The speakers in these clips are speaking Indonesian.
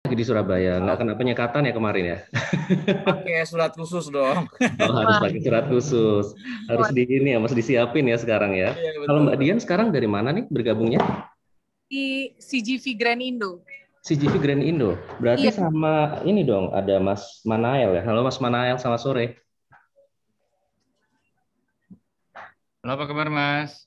Lagi di Surabaya, nggak kena penyekatan ya kemarin ya? Pakai surat khusus dong. Oh, harus Wah, pakai surat khusus. Harus wah, di ini ya, harus disiapin ya sekarang ya. Iya Kalau betul. Mbak Dian sekarang dari mana nih bergabungnya? di CGV Grand Indo. CGV Grand Indo. Berarti Iya, sama ini dong, ada Mas Manael ya. Halo Mas Manael, selamat sore. Halo, apa kabar Mas?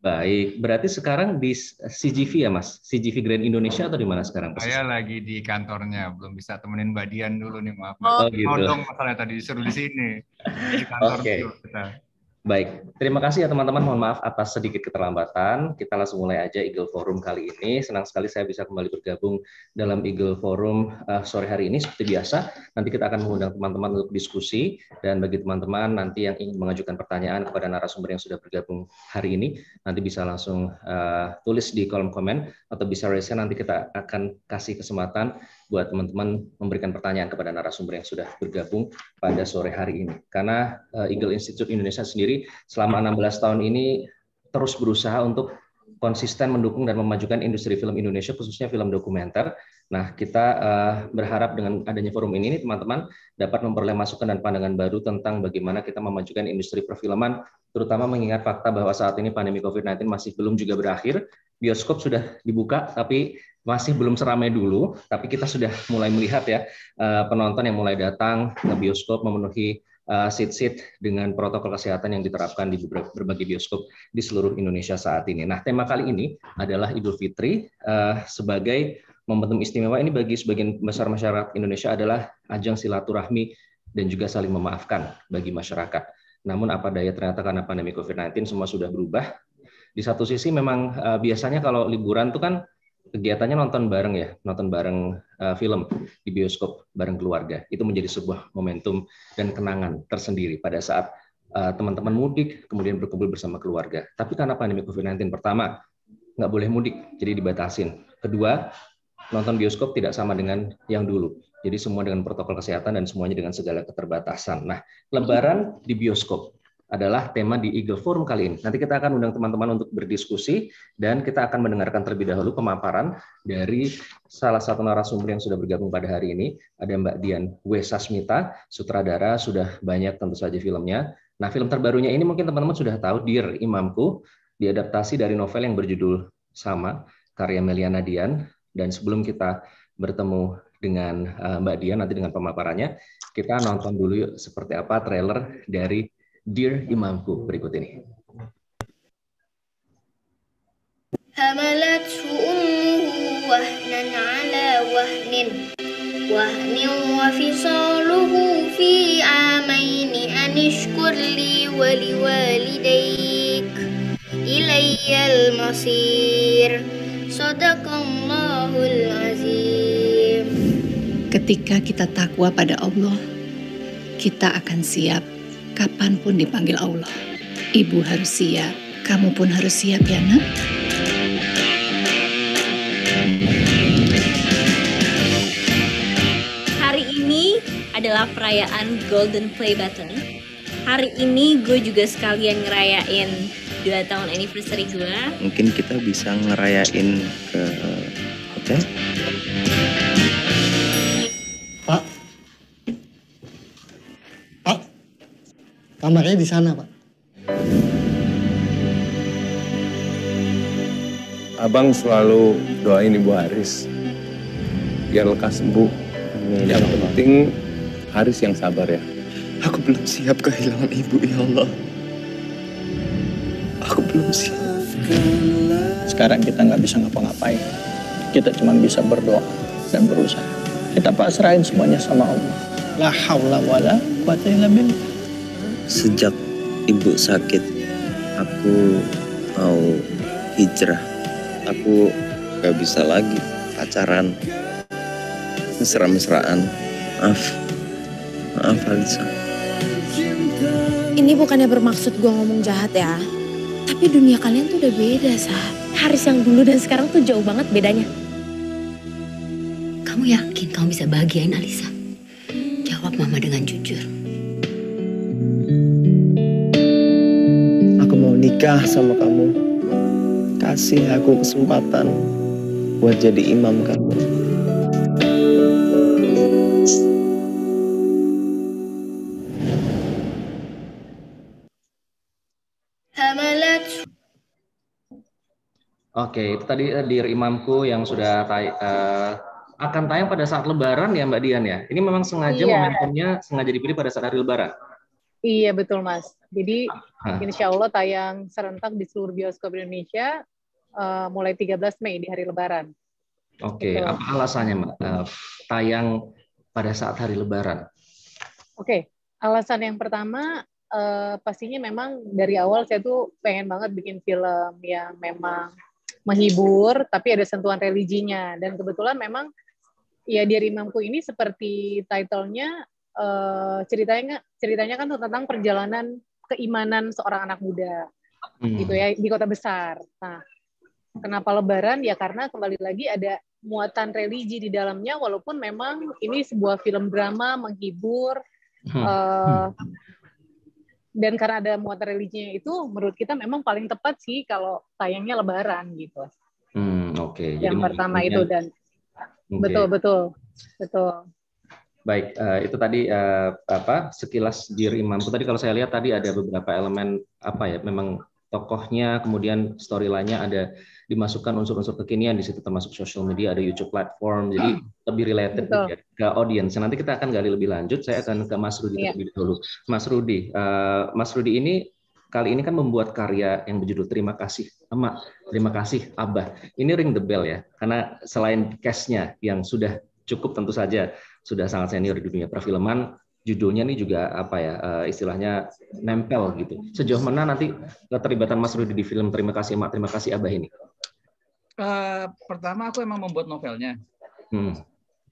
Baik, berarti sekarang di CGV ya Mas? CGV Grand Indonesia atau di mana sekarang Saya posisinya? lagi di kantornya, belum bisa temenin Mbak Dian dulu nih, maaf Mbak. oh, Oh Mau gitu. dong masalahnya tadi disuruh di sini. Jadi di kantor dulu Oke. kita. Baik, terima kasih ya teman-teman. Mohon maaf atas sedikit keterlambatan. Kita langsung mulai aja Eagle Forum kali ini. Senang sekali saya bisa kembali bergabung dalam Eagle Forum sore hari ini. Seperti biasa, nanti kita akan mengundang teman-teman untuk diskusi. Dan bagi teman-teman nanti yang ingin mengajukan pertanyaan kepada narasumber yang sudah bergabung hari ini, nanti bisa langsung tulis di kolom komen atau bisa raise hand. Nanti kita akan kasih kesempatan buat teman-teman memberikan pertanyaan kepada narasumber yang sudah bergabung pada sore hari ini. Karena Eagle Institute Indonesia sendiri selama 16 tahun ini terus berusaha untuk konsisten mendukung dan memajukan industri film Indonesia, khususnya film dokumenter. Nah, kita berharap dengan adanya forum ini, teman-teman dapat memperoleh masukan dan pandangan baru tentang bagaimana kita memajukan industri perfilman, terutama mengingat fakta bahwa saat ini pandemi COVID-19 masih belum juga berakhir, bioskop sudah dibuka, tapi masih belum seramai dulu, tapi kita sudah mulai melihat ya penonton yang mulai datang ke bioskop memenuhi seat-seat dengan protokol kesehatan yang diterapkan di berbagai bioskop di seluruh Indonesia saat ini. Nah, tema kali ini adalah Idul Fitri sebagai momentum istimewa ini bagi sebagian besar masyarakat Indonesia adalah ajang silaturahmi dan juga saling memaafkan bagi masyarakat. Namun apa daya ternyata karena pandemi COVID-19 semua sudah berubah. Di satu sisi memang biasanya kalau liburan tuh kan kegiatannya nonton bareng ya, nonton bareng film di bioskop bareng keluarga. Itu menjadi sebuah momentum dan kenangan tersendiri pada saat teman-teman mudik, kemudian berkumpul bersama keluarga. Tapi karena pandemi COVID-19 pertama, nggak boleh mudik, jadi dibatasin. Kedua, nonton bioskop tidak sama dengan yang dulu. Jadi semua dengan protokol kesehatan dan semuanya dengan segala keterbatasan. Nah, Lebaran di bioskop adalah tema di Eagle Forum kali ini. Nanti kita akan undang teman-teman untuk berdiskusi dan kita akan mendengarkan terlebih dahulu pemaparan dari salah satu narasumber yang sudah bergabung pada hari ini. Ada Mbak Dian Wesasmita, sutradara, sudah banyak tentu saja filmnya. Nah, film terbarunya ini mungkin teman-teman sudah tahu, Dear Imamku, diadaptasi dari novel yang berjudul sama, karya Meliana Dian. Dan sebelum kita bertemu dengan Mbak Dian nanti dengan pemaparannya, kita nonton dulu yuk seperti apa trailer dari Dear Imamku berikut ini. حملته أمه وهنا على وهن وفصاله في عامين أن اشكر لي ولوالديك إلي المصير صدق الله العظيم. Ketika kita takwa pada Allah, kita akan siap kapanpun dipanggil Allah. Ibu harus siap, kamu pun harus siap ya nak. Hari ini adalah perayaan Golden Play Button. Hari ini gue juga sekalian ngerayain 2 tahun anniversary gue. Mungkin kita bisa ngerayain ke hotel. Pak, Pak, kamarnya di sana, Pak. Abang selalu doain Ibu Haris biar lekas sembuh. Yang penting Haris yang sabar ya. Aku belum siap kehilangan ibu, ya Allah. Aku belum siap. Sekarang kita nggak bisa ngapa-ngapain. Kita cuma bisa berdoa dan berusaha. Kita pasrahin semuanya sama Allah. La haula wala quwata illa billah. Sejak ibu sakit, aku mau hijrah. Aku gak bisa lagi pacaran, mesra-mesraan. Maaf Alisa. Ini bukannya bermaksud gue ngomong jahat ya. Tapi dunia kalian tuh udah beda, Sah. Haris yang dulu dan sekarang tuh jauh banget bedanya. Kamu yakin kamu bisa bahagiain Alisa? Jawab Mama dengan jujur. Aku mau nikah sama kamu. Kasih aku kesempatan buat jadi imam kamu. Oke, itu tadi Dear Imamku yang sudah akan tayang pada saat Lebaran ya Mbak Dian ya. Ini memang sengaja momentumnya sengaja dipilih pada saat hari Lebaran. Iya betul Mas. Jadi insya Allah tayang serentak di seluruh bioskop Indonesia mulai 13 Mei di hari Lebaran. Oke, apa alasannya Mbak tayang pada saat hari Lebaran? Oke, alasan yang pertama pastinya memang dari awal saya tuh pengen banget bikin film yang memang menghibur tapi ada sentuhan religinya, dan kebetulan memang ya Dear Imamku ini seperti title-nya ceritanya kan tentang perjalanan keimanan seorang anak muda gitu ya di kota besar. Nah, kenapa Lebaran? Ya karena kembali lagi ada muatan religi di dalamnya, walaupun memang ini sebuah film drama menghibur. Dan karena ada muatan religinya itu, menurut kita memang paling tepat sih kalau tayangnya Lebaran gitu. Oke. Yang Jadi pertama itu dan betul. Baik, itu tadi sekilas Dear Imamku. Tadi kalau saya lihat tadi ada beberapa elemen memang tokohnya, kemudian storyline-nya ada dimasukkan unsur-unsur kekinian di situ, termasuk social media, ada YouTube platform, jadi lebih related ke audience. Nanti kita akan gali lebih lanjut. Saya akan ke Mas Rudi terlebih dahulu. Mas Rudi ini kali ini kan membuat karya yang berjudul Terima Kasih Emak, Terima Kasih Abah. Ini ring the bell ya, karena selain cast-nya yang sudah cukup, tentu saja sudah sangat senior di dunia perfilman, judulnya nih juga istilahnya nempel gitu. Sejauh mana nanti keterlibatan Mas Rudi di film Terima Kasih Emak, Terima Kasih Abah ini? Pertama aku emang membuat novelnya.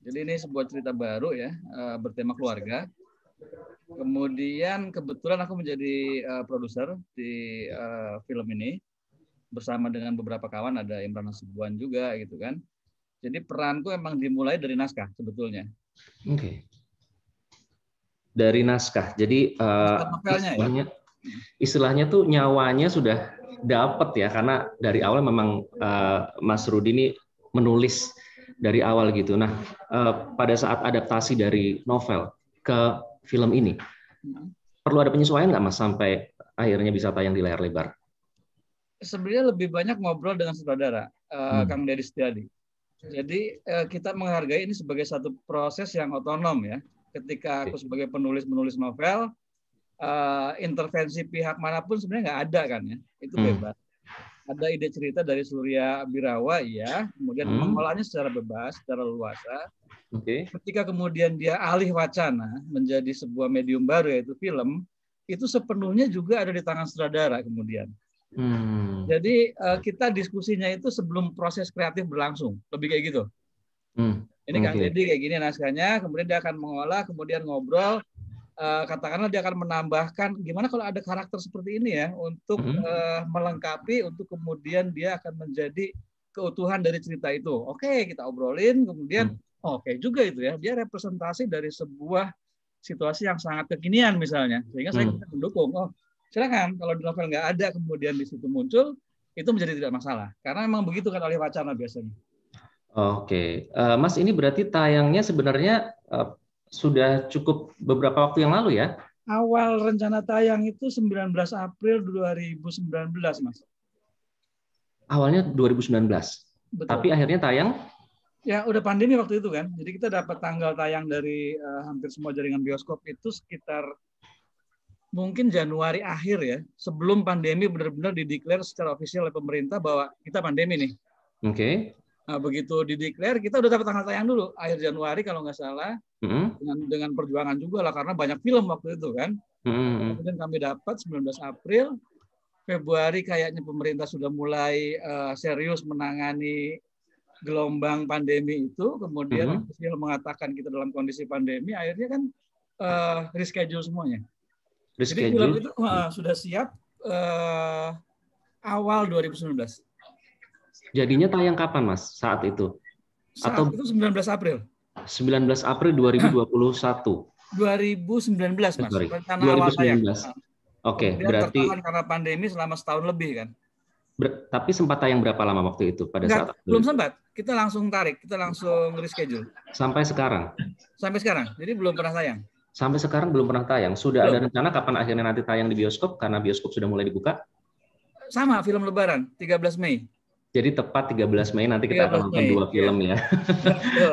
Jadi ini sebuah cerita baru ya, bertema keluarga. Kemudian kebetulan aku menjadi produser di film ini bersama dengan beberapa kawan, ada Imran Hasibuan juga gitu kan. Jadi peranku emang dimulai dari naskah sebetulnya. Oke. Dari naskah. Jadi istilahnya tuh nyawanya sudah dapat ya, karena dari awal memang Mas Rudi ini menulis dari awal gitu. Nah, pada saat adaptasi dari novel ke film ini, perlu ada penyesuaian nggak Mas sampai akhirnya bisa tayang di layar lebar? Sebenarnya lebih banyak ngobrol dengan sutradara Kang Deddy Setiadi. Jadi kita menghargai ini sebagai satu proses yang otonom ya. Ketika aku sebagai penulis novel, intervensi pihak manapun sebenarnya nggak ada kan ya, itu bebas. Ada ide cerita dari Surya Birawa, ya, kemudian mengolahnya secara bebas, secara leluasa. Ketika kemudian dia alih wacana menjadi sebuah medium baru yaitu film, itu sepenuhnya juga ada di tangan sutradara kemudian. Jadi kita diskusinya itu sebelum proses kreatif berlangsung, lebih kayak gitu. Ini Kang Deddy kayak gini naskahnya, kemudian dia akan mengolah, kemudian ngobrol. Katakanlah dia akan menambahkan gimana kalau ada karakter seperti ini ya untuk melengkapi, untuk kemudian dia akan menjadi keutuhan dari cerita itu. Oke, kita obrolin, kemudian oke juga itu ya, dia representasi dari sebuah situasi yang sangat kekinian misalnya, sehingga saya mendukung. Oh, silakan kalau di novel nggak ada kemudian di situ muncul, itu menjadi tidak masalah, karena memang begitu kan oleh wacana biasanya. Oke, Mas, ini berarti tayangnya sebenarnya sudah cukup beberapa waktu yang lalu ya? Awal rencana tayang itu 19 April 2019, Mas. Awalnya 2019, betul. Tapi akhirnya tayang? Ya, udah pandemi waktu itu kan. Jadi kita dapat tanggal tayang dari hampir semua jaringan bioskop itu sekitar mungkin Januari akhir ya, sebelum pandemi benar-benar dideklar secara ofisial oleh pemerintah bahwa kita pandemi nih. Oke. Nah, begitu dideklar, kita udah dapat tanggal tayang dulu, akhir Januari kalau nggak salah, dengan perjuangan juga lah, karena banyak film waktu itu kan. Kemudian kami dapat 19 April, Februari kayaknya pemerintah sudah mulai serius menangani gelombang pandemi itu, kemudian official mengatakan kita dalam kondisi pandemi, akhirnya kan reschedule semuanya. Jadi film itu sudah siap awal 2019. Jadinya tayang kapan, Mas, saat itu? Saat itu 19 April. 19 April 2021. 2019, Mas. Sorry. 2019. Oke, berarti karena pandemi selama setahun lebih kan. Tapi sempat tayang berapa lama waktu itu pada saat? Belum sempat. Kita langsung tarik, kita langsung reschedule. Sampai sekarang? Sampai sekarang. Jadi belum pernah tayang. Sampai sekarang belum pernah tayang. Sudah ada rencana kapan akhirnya nanti tayang di bioskop karena bioskop sudah mulai dibuka? Sama, film Lebaran, 13 Mei. Jadi tepat 13 Mei nanti kita akan 13 nonton Mei, 2 film ya.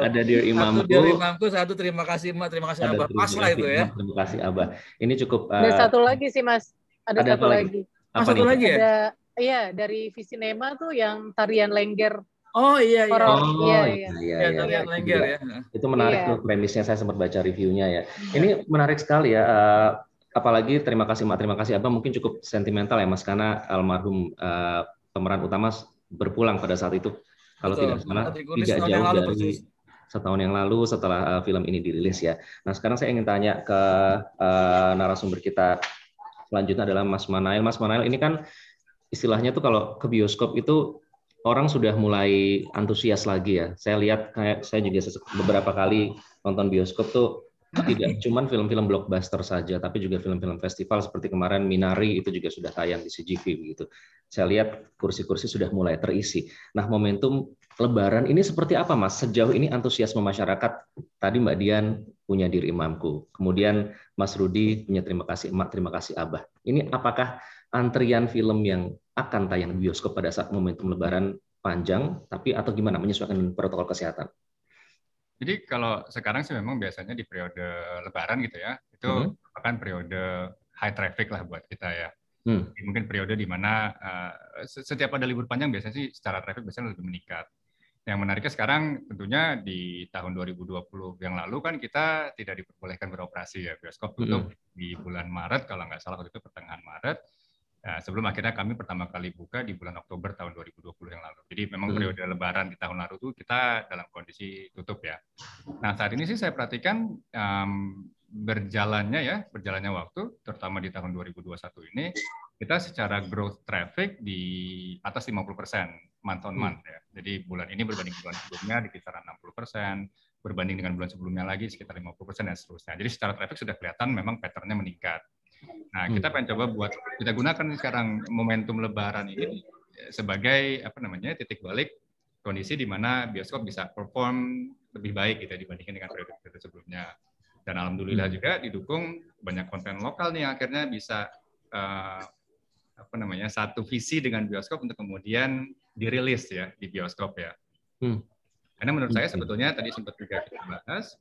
Ada Dear Satu Imamku. Dear Imamku, satu Terima Kasih Emak, Terima Kasih Abah. Pas lah itu ya. Terima kasih Abah. Ini cukup. Ada satu lagi sih Mas. Ada satu lagi. Apa satu nih? lagi ya? Ada, iya, dari Visinema tuh yang Tarian Lengger. Oh iya iya. Horor. Iya. Tarian Lengger ya. Itu menarik tuh premisnya, saya sempat baca reviewnya ya. Ini menarik sekali ya. Apalagi Terima Kasih Mak, Terima Kasih Abah mungkin cukup sentimental ya Mas, karena almarhum pemeran utama berpulang pada saat itu. Kalau tidak salah, tidak jauh dari setahun yang lalu setelah film ini dirilis ya. Nah sekarang saya ingin tanya ke narasumber kita selanjutnya adalah Mas Manail. Mas Manail ini kan istilahnya tuh kalau ke bioskop itu orang sudah mulai antusias lagi ya. Saya lihat kayak saya juga beberapa kali nonton bioskop tuh tidak cuman film-film blockbuster saja, tapi juga film-film festival seperti kemarin Minari itu juga sudah tayang di CGV begitu. Saya lihat kursi-kursi sudah mulai terisi. Nah, momentum Lebaran ini seperti apa, Mas? Sejauh ini antusiasme masyarakat. Tadi Mbak Dian punya Dear Imamku, kemudian Mas Rudi punya Terima Kasih Emak, Terima Kasih Abah. Ini apakah antrian film yang akan tayang di bioskop pada saat momentum Lebaran panjang, tapi atau gimana menyesuaikan protokol kesehatan? Jadi kalau sekarang sih memang biasanya di periode Lebaran gitu ya, itu merupakan periode high traffic lah buat kita ya. Mungkin periode di mana setiap ada libur panjang biasanya sih secara traffic biasanya lebih meningkat. Yang menariknya sekarang tentunya di tahun 2020 yang lalu kan kita tidak diperbolehkan beroperasi ya, bioskop tutup di bulan Maret kalau nggak salah waktu itu pertengahan Maret. Sebelum akhirnya kami pertama kali buka di bulan Oktober tahun 2020 yang lalu. Jadi memang periode Lebaran di tahun lalu itu kita dalam kondisi tutup ya. Nah saat ini sih saya perhatikan berjalannya waktu, terutama di tahun 2021 ini, kita secara growth traffic di atas 50% month on month ya. Jadi bulan ini berbanding bulan sebelumnya di kisaran 60%, berbanding dengan bulan sebelumnya lagi sekitar 50% dan seterusnya. Jadi secara traffic sudah kelihatan memang pattern-nya meningkat. Nah, kita pengen coba kita gunakan sekarang momentum Lebaran ini sebagai titik balik kondisi di mana bioskop bisa perform lebih baik gitu dibandingkan dengan periode sebelumnya. Dan alhamdulillah juga didukung banyak konten lokal nih yang akhirnya bisa satu visi dengan bioskop untuk kemudian dirilis ya di bioskop ya. Karena menurut saya sebetulnya tadi sempat juga kita bahas.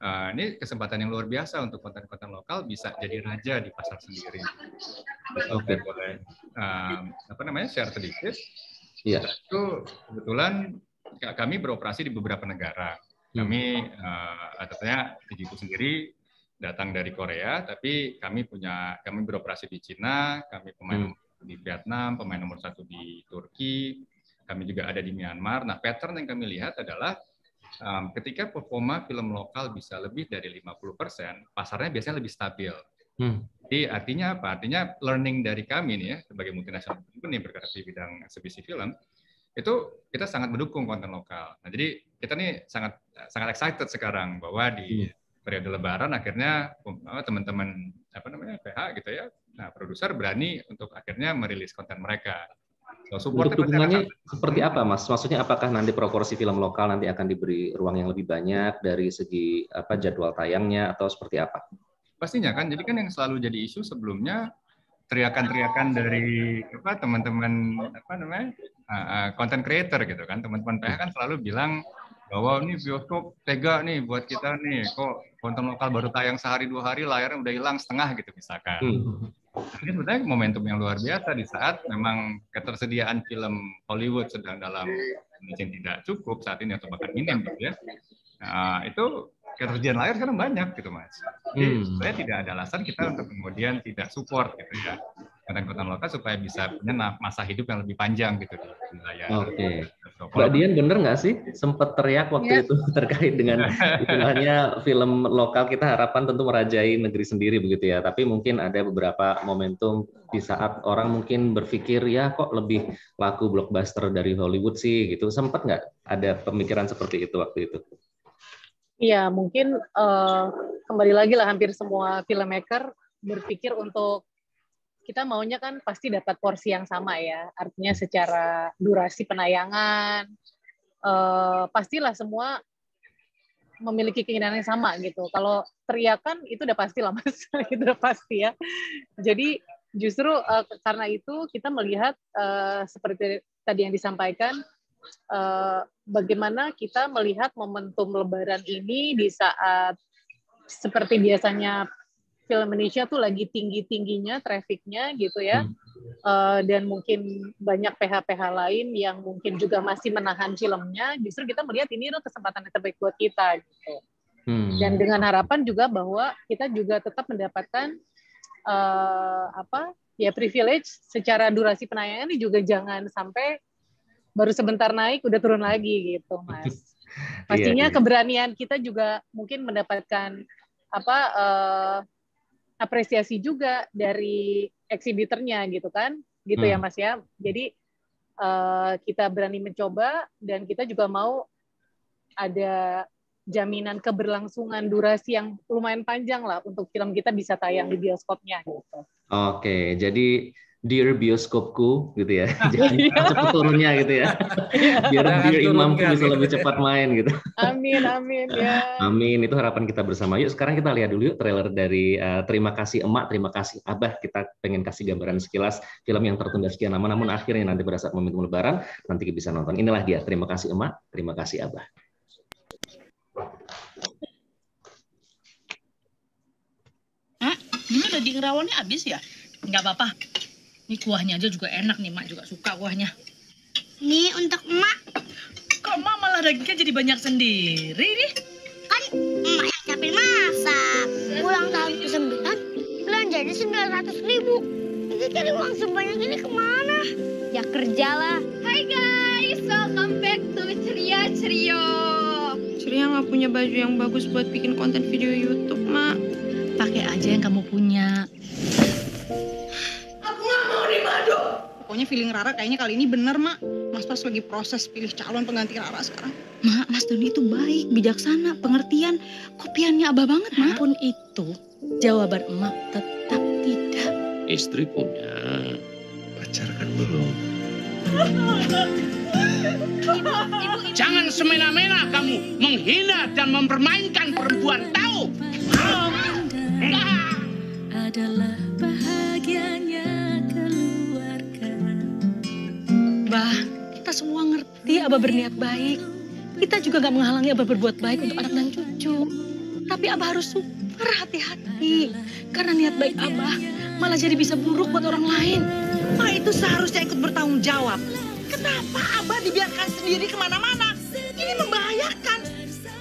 Ini kesempatan yang luar biasa untuk konten-konten lokal bisa jadi raja di pasar sendiri. Oke, boleh share sedikit. Iya. Itu kebetulan kami beroperasi di beberapa negara. Kami tentunya Digiku sendiri datang dari Korea, tapi kami beroperasi di Cina, kami pemain nomor 1 di Vietnam, pemain nomor 1 di Turki, kami juga ada di Myanmar. Nah, pattern yang kami lihat adalah ketika performa film lokal bisa lebih dari 50%, pasarnya biasanya lebih stabil. Jadi artinya apa? Artinya learning dari kami nih ya, sebagai multinational company bergerak di bidang eksibisi film, itu kita sangat mendukung konten lokal. Nah, jadi kita nih sangat excited sekarang bahwa di periode Lebaran akhirnya teman-teman PH gitu ya, nah produser berani untuk akhirnya merilis konten mereka. Untuk dukungannya seperti apa, Mas? Maksudnya apakah nanti proporsi film lokal nanti akan diberi ruang yang lebih banyak dari segi jadwal tayangnya atau seperti apa? Pastinya kan, jadi kan yang selalu jadi isu sebelumnya teriakan-teriakan dari teman-teman content creator gitu kan, teman-teman PH kan selalu bilang bahwa ini bioskop tega nih buat kita nih, kok konten lokal baru tayang sehari 2 hari layarnya udah hilang setengah gitu misalkan. Ini sebenarnya momentum yang luar biasa di saat memang ketersediaan film Hollywood sedang dalam kondisi yang tidak cukup saat ini atau bahkan minim gitu ya. Nah, itu ketersediaan layar sekarang banyak gitu Mas. Jadi sebenarnya tidak ada alasan kita untuk kemudian tidak support gitu ya konten-konten lokal supaya bisa punya masa hidup yang lebih panjang gitu di layar. Oke. Mbak Dian bener nggak sih sempat teriak waktu itu terkait dengan istilahnya film lokal kita harapan tentu merajai negeri sendiri begitu ya, tapi mungkin ada beberapa momentum di saat orang mungkin berpikir ya kok lebih laku blockbuster dari Hollywood sih gitu, sempat nggak ada pemikiran seperti itu waktu itu? Iya, mungkin kembali lagi lah hampir semua filmmaker berpikir untuk kita maunya kan pasti dapat porsi yang sama ya, artinya secara durasi penayangan, pastilah semua memiliki keinginan yang sama gitu. Kalau teriakan itu udah pasti lah Mas, itu udah pasti ya. Jadi justru karena itu kita melihat seperti tadi yang disampaikan, bagaimana kita melihat momentum Lebaran ini di saat seperti biasanya film Indonesia tuh lagi tinggi-tingginya trafficnya gitu ya, dan mungkin banyak PH-PH lain yang mungkin juga masih menahan filmnya. Justru kita melihat ini adalah kesempatan yang terbaik buat kita gitu. Dan dengan harapan juga bahwa kita juga tetap mendapatkan privilege secara durasi penayangan ini juga jangan sampai baru sebentar naik udah turun lagi gitu, Mas. Pastinya keberanian kita juga mungkin mendapatkan apresiasi juga dari eksibitornya gitu kan, gitu ya Mas ya. Jadi kita berani mencoba dan kita juga mau ada jaminan keberlangsungan durasi yang lumayan panjang lah untuk film kita bisa tayang di bioskopnya gitu. Oke, jadi dear bioskopku gitu ya, jangan cepat turunnya gitu ya, biar imamku bisa lebih cepat main gitu. Amin, amin ya. Amin, itu harapan kita bersama. Yuk sekarang kita lihat dulu yuk trailer dari Terima Kasih Emak, Terima Kasih Abah. Kita pengen kasih gambaran sekilas film yang tertunda sekian lama, namun akhirnya nanti pada saat momentum Lebaran nanti bisa nonton. Inilah dia, Terima Kasih Emak, Terima Kasih Abah. Ini daging rawonnya habis ya? Nggak apa-apa. Ini kuahnya aja juga enak nih, Mak juga suka kuahnya. Nih untuk Emak. Kok Mak malah dagingnya jadi banyak sendiri nih? Kan Emak yang capek masak. Ulang tahun ke-9, belanja jadi 900.000. Jadi cari uang sebanyak ini kemana? Ya kerjalah. Hai guys, welcome back to Ceria Cerio. Ceria nggak punya baju yang bagus buat bikin konten video YouTube, Mak. Pakai aja yang kamu punya. Aku nggak mau dimadu. Pokoknya feeling Rara kayaknya kali ini bener, Mak. Mas pas lagi proses pilih calon pengganti Rara sekarang. Mak, Mas Doni itu baik, bijaksana, pengertian. Kopiannya Abah banget, Mak. Pun itu, jawaban Emak tetap tidak. Istri punya, pacar kan belum. Jangan semena-mena kamu menghina dan mempermainkan perempuan, tahu? Adalah bahagianya keluarga. Bah, kita semua ngerti Abah berniat baik. Kita juga gak menghalangi Abah berbuat baik untuk anak dan cucu. Tapi Abah harus super hati-hati. Karena niat baik Abah malah jadi bisa buruk buat orang lain. Ma itu seharusnya ikut bertanggung jawab. Kenapa Abah dibiarkan sendiri kemana-mana? Ini membahayakan.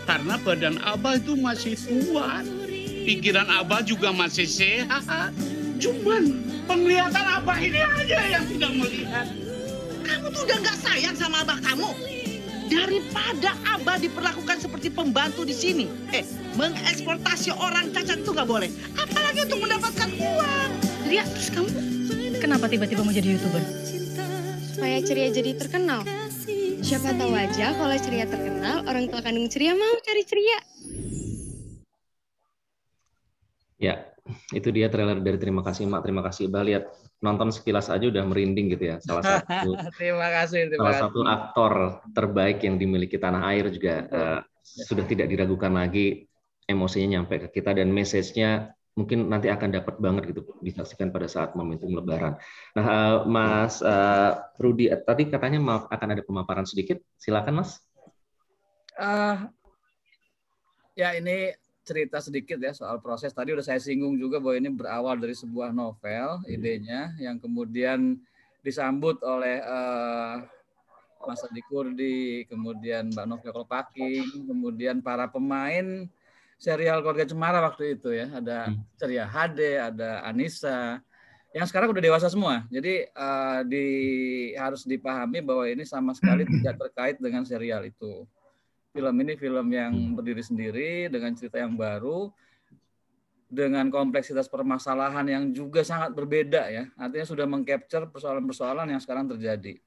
Karena badan Abah itu masih tua. Pikiran Abah juga masih sehat. Cuman penglihatan Abah ini aja yang tidak melihat. Kamu tuh udah gak sayang sama Abah kamu. Daripada Abah diperlakukan seperti pembantu di sini. Mengeksploitasi orang cacat itu gak boleh. Apalagi untuk mendapatkan uang. Ria, terus kamu kenapa tiba-tiba mau jadi YouTuber? Supaya Ceria jadi terkenal. Siapa tahu aja kalau Ceria terkenal, orang tua kandung Ceria mau cari Ceria. Ya, itu dia trailer dari Terima Kasih Mak, Terima Kasih Abah. Lihat, nonton sekilas aja udah merinding gitu ya. Salah satu aktor terbaik yang dimiliki tanah air juga sudah tidak diragukan lagi, emosinya nyampe ke kita dan message-nya mungkin nanti akan dapat banget gitu disaksikan pada saat momentum Lebaran. Nah, Mas Rudi tadi katanya akan ada pemaparan sedikit, silakan Mas. Ya ini cerita sedikit ya soal proses. Tadi udah saya singgung juga bahwa ini berawal dari sebuah novel idenya yang kemudian disambut oleh Mas Adi Kurdi, kemudian Mbak Novia Kolpaking, kemudian para pemain serial Keluarga Cemara waktu itu ya. Ada Ceria HD, ada Anissa, yang sekarang udah dewasa semua. Jadi harus dipahami bahwa ini sama sekali tidak terkait dengan serial itu. Film ini film yang berdiri sendiri dengan cerita yang baru, dengan kompleksitas permasalahan yang juga sangat berbeda ya. Artinya sudah mengcapture persoalan-persoalan yang sekarang terjadi.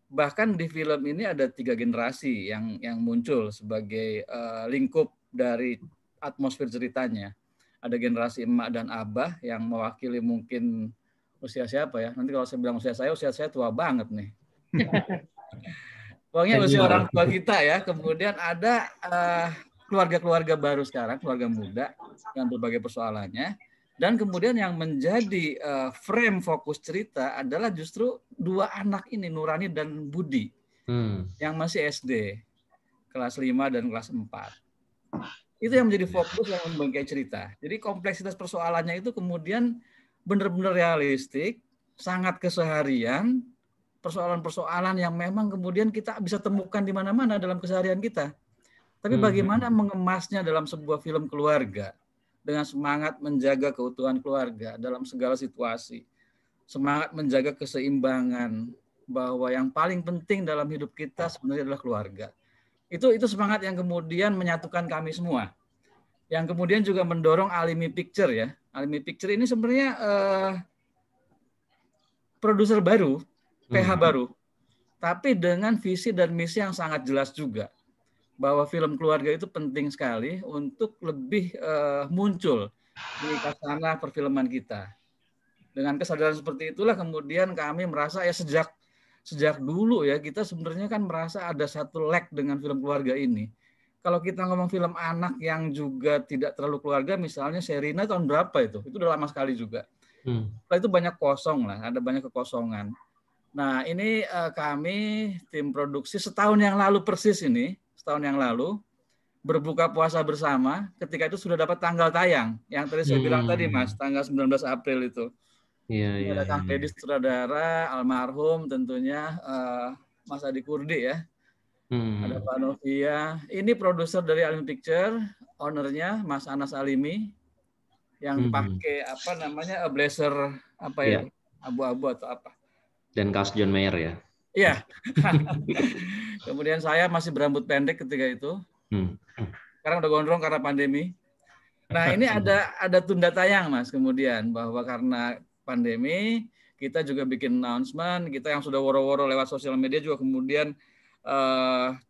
Bahkan di film ini ada 3 generasi yang muncul sebagai lingkup dari atmosfer ceritanya. Ada generasi emak dan abah yang mewakili mungkin usia siapa ya? Nanti kalau saya bilang usia saya tua banget nih. Pokoknya usia orang tua kita ya. Kemudian ada keluarga-keluarga baru sekarang, keluarga muda dengan berbagai persoalannya. Dan kemudian yang menjadi frame fokus cerita adalah justru dua anak ini, Nurani dan Budi, yang masih SD, kelas 5 dan kelas 4. Itu yang menjadi fokus yang membingkai cerita. Jadi kompleksitas persoalannya itu kemudian benar-benar realistik, sangat keseharian, persoalan-persoalan yang memang kemudian kita bisa temukan di mana-mana dalam keseharian kita. Tapi bagaimana mengemasnya dalam sebuah film keluarga, dengan semangat menjaga keutuhan keluarga dalam segala situasi, semangat menjaga keseimbangan, bahwa yang paling penting dalam hidup kita sebenarnya adalah keluarga. Itu semangat yang kemudian menyatukan kami semua. Yang kemudian juga mendorong Alimi Picture ya. Alimi Picture ini sebenarnya produser baru, PH baru, tapi dengan visi dan misi yang sangat jelas juga. Bahwa film keluarga itu penting sekali untuk lebih muncul di kasanah perfilman kita. Dengan kesadaran seperti itulah kemudian kami merasa ya sejak dulu ya kita sebenarnya kan merasa ada satu lag dengan film keluarga ini. Kalau kita ngomong film anak yang juga tidak terlalu keluarga, misalnya Sherina tahun berapa itu udah lama sekali juga. Itu banyak kosong lah, ada banyak kekosongan. Nah ini kami tim produksi setahun yang lalu persis ini. Setahun yang lalu berbuka puasa bersama, ketika itu sudah dapat tanggal tayang yang tadi saya bilang tadi Mas, tanggal 19 April itu. Ada Kang Deddy sutradara, almarhum tentunya Mas Adi Kurdi ya. Ada Pak Novia. Ini produser dari Alimi Picture, ownernya Mas Anas Alimi yang pakai apa namanya blazer apa ya, abu-abu atau apa. Dan kaos John Mayer ya. Iya. Kemudian saya masih berambut pendek ketika itu. Sekarang udah gondrong karena pandemi. Nah ini ada tunda tayang Mas kemudian bahwa karena pandemi kita juga bikin announcement, kita yang sudah woro-woro lewat sosial media juga kemudian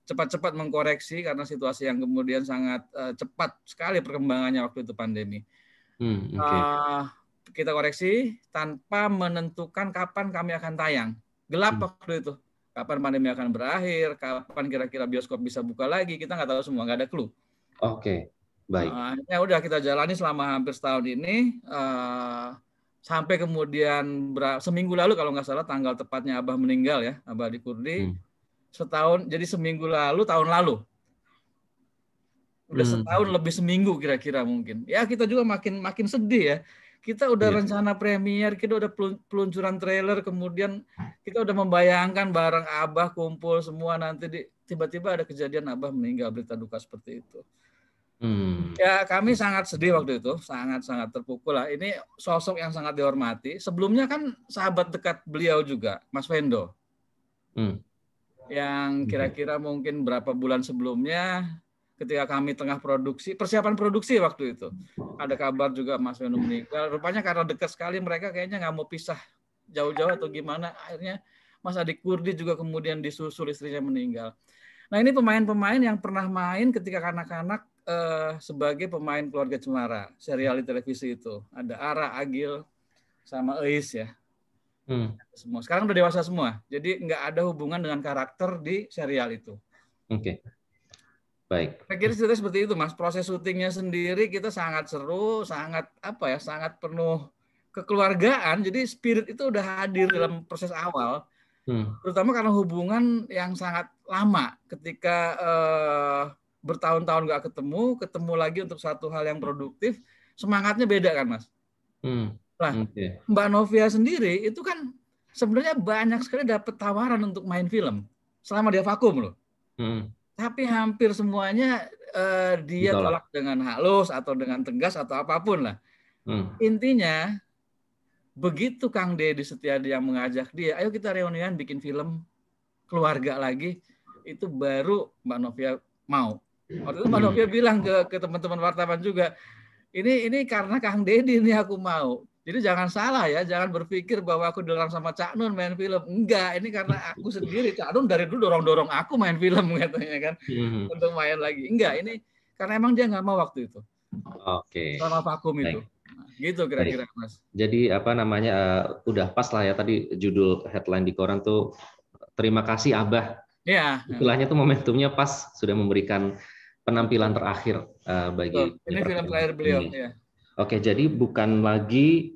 cepat-cepat mengkoreksi karena situasi yang kemudian sangat cepat sekali perkembangannya waktu itu pandemi. Kita koreksi tanpa menentukan kapan kami akan tayang. Gelap waktu itu. Kapan pandemi akan berakhir, kapan kira-kira bioskop bisa buka lagi, kita nggak tahu semua, nggak ada clue. Oke, baik. Ya udah kita jalani selama hampir setahun ini, sampai kemudian seminggu lalu kalau nggak salah tanggal tepatnya Abah meninggal ya, Abah Adi Kurdi. Setahun, jadi seminggu lalu, tahun lalu. Udah setahun lebih seminggu kira-kira mungkin. Ya kita juga makin sedih ya. Kita udah rencana premier, kita udah peluncuran trailer, kemudian kita udah membayangkan bareng Abah kumpul semua nanti tiba-tiba ada kejadian Abah meninggal, berita duka seperti itu. Ya kami sangat sedih waktu itu, sangat-sangat terpukul lah. Ini sosok yang sangat dihormati. Sebelumnya kan sahabat dekat beliau juga, Mas Wendo. Yang kira-kira mungkin berapa bulan sebelumnya ketika kami tengah produksi, persiapan produksi waktu itu. Ada kabar juga Mas Wendo meninggal. Rupanya karena dekat sekali mereka kayaknya nggak mau pisah jauh-jauh atau gimana. Akhirnya Mas Adi Kurdi juga kemudian disusul istrinya meninggal. Nah ini pemain-pemain yang pernah main ketika kanak-kanak sebagai pemain Keluarga Cemara, serial di televisi itu. Ada Ara, Agil, sama Eis ya. Semua. Sekarang udah dewasa semua. Jadi nggak ada hubungan dengan karakter di serial itu. Oke. Baik. Saya kira cerita seperti itu, Mas. Proses syutingnya sendiri kita sangat seru, sangat sangat penuh kekeluargaan. Jadi spirit itu udah hadir dalam proses awal, terutama karena hubungan yang sangat lama. Ketika bertahun-tahun nggak ketemu lagi untuk satu hal yang produktif, semangatnya beda kan, Mas? Nah, Mbak Novia sendiri itu kan sebenarnya banyak sekali dapat tawaran untuk main film selama dia vakum loh. Tapi hampir semuanya dia tolak dengan halus atau dengan tegas atau apapun lah. Intinya begitu Kang Deddy Setiadi yang mengajak dia, ayo kita reunian bikin film keluarga lagi, itu baru Mbak Novia mau. Waktu itu Mbak Novia bilang ke teman-teman wartawan juga, ini karena Kang Deddy ini aku mau. Jadi jangan salah ya, jangan berpikir bahwa aku dilarang sama Cak Nun main film. Enggak, ini karena aku sendiri. Cak Nun dari dulu dorong-dorong aku main film katanya kan, untuk main lagi. Enggak, ini karena emang dia nggak mau waktu itu. Oke. Sama vakum itu. Nah, gitu kira-kira Mas. Jadi apa namanya, udah pas lah ya tadi judul headline di koran tuh, terima kasih Abah. Iya. Istilahnya tuh momentumnya pas sudah memberikan penampilan terakhir bagi. Ini film terakhir beliau. Ya. Oke, jadi bukan lagi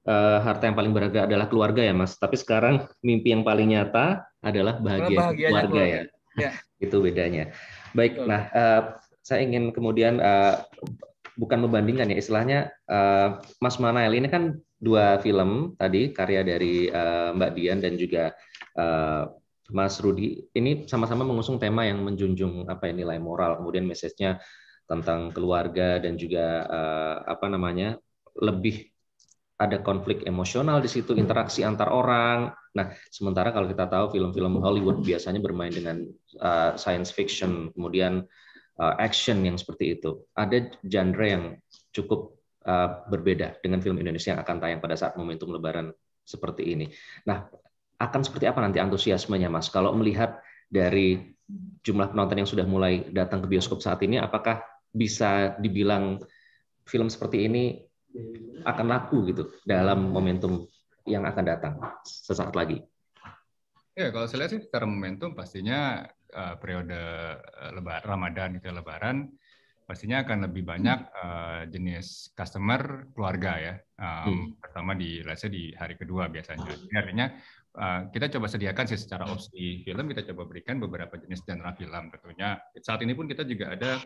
harta yang paling berharga adalah keluarga ya Mas, tapi sekarang mimpi yang paling nyata adalah bahagia keluarga ya. Ya. Itu bedanya. Baik, nah saya ingin kemudian bukan membandingkan ya, istilahnya Mas Manael ini kan 2 film tadi karya dari Mbak Dian dan juga Mas Rudi, ini sama-sama mengusung tema yang menjunjung nilai moral, kemudian message-nya tentang keluarga dan juga lebih ada konflik emosional di situ, interaksi antar orang. Nah, sementara kalau kita tahu film-film Hollywood biasanya bermain dengan science fiction, kemudian action yang seperti itu. Ada genre yang cukup berbeda dengan film Indonesia yang akan tayang pada saat momentum Lebaran seperti ini. Nah, akan seperti apa nanti antusiasmenya, Mas? Kalau melihat dari jumlah penonton yang sudah mulai datang ke bioskop saat ini, apakah bisa dibilang film seperti ini akan laku gitu dalam momentum yang akan datang sesaat lagi? Ya, kalau saya lihat sih secara momentum pastinya periode Ramadan ke Lebaran pastinya akan lebih banyak jenis customer keluarga ya, pertama di hari kedua biasanya. Jadi artinya kita coba sediakan sih secara opsi film, kita coba berikan beberapa jenis genre film tentunya. Saat ini pun kita juga ada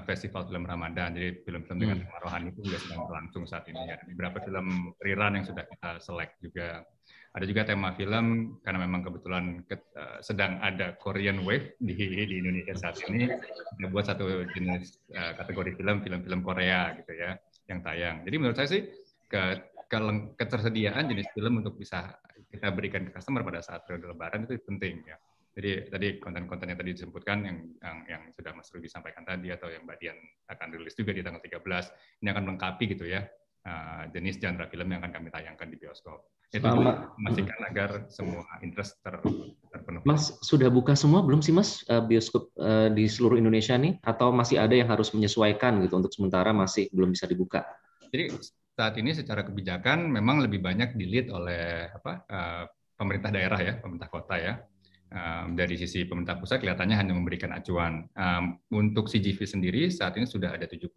festival film Ramadan, jadi film-film dengan tema rohani itu juga sedang berlangsung saat ini ya. Beberapa film rerun yang sudah kita select juga. Ada juga tema film karena memang kebetulan sedang ada Korean Wave di Indonesia saat ini. Kita buat satu jenis kategori film Korea gitu ya yang tayang. Jadi menurut saya sih ketersediaan jenis film untuk bisa kita berikan ke customer pada saat periode Lebaran itu penting ya. Jadi tadi konten-konten yang tadi disebutkan yang sudah Mas Rudi sampaikan tadi atau yang Mbak Dian akan rilis juga di tanggal 13 ini akan melengkapi gitu ya jenis genre film yang akan kami tayangkan di bioskop. Itu memastikan agar semua interest terpenuhi. Mas sudah buka semua belum sih Mas bioskop di seluruh Indonesia nih, atau masih ada yang harus menyesuaikan gitu untuk sementara masih belum bisa dibuka? Jadi saat ini secara kebijakan memang lebih banyak di-lead oleh pemerintah daerah ya, pemerintah kota ya. Dari sisi pemerintah pusat kelihatannya hanya memberikan acuan. Untuk CGV sendiri saat ini sudah ada 70%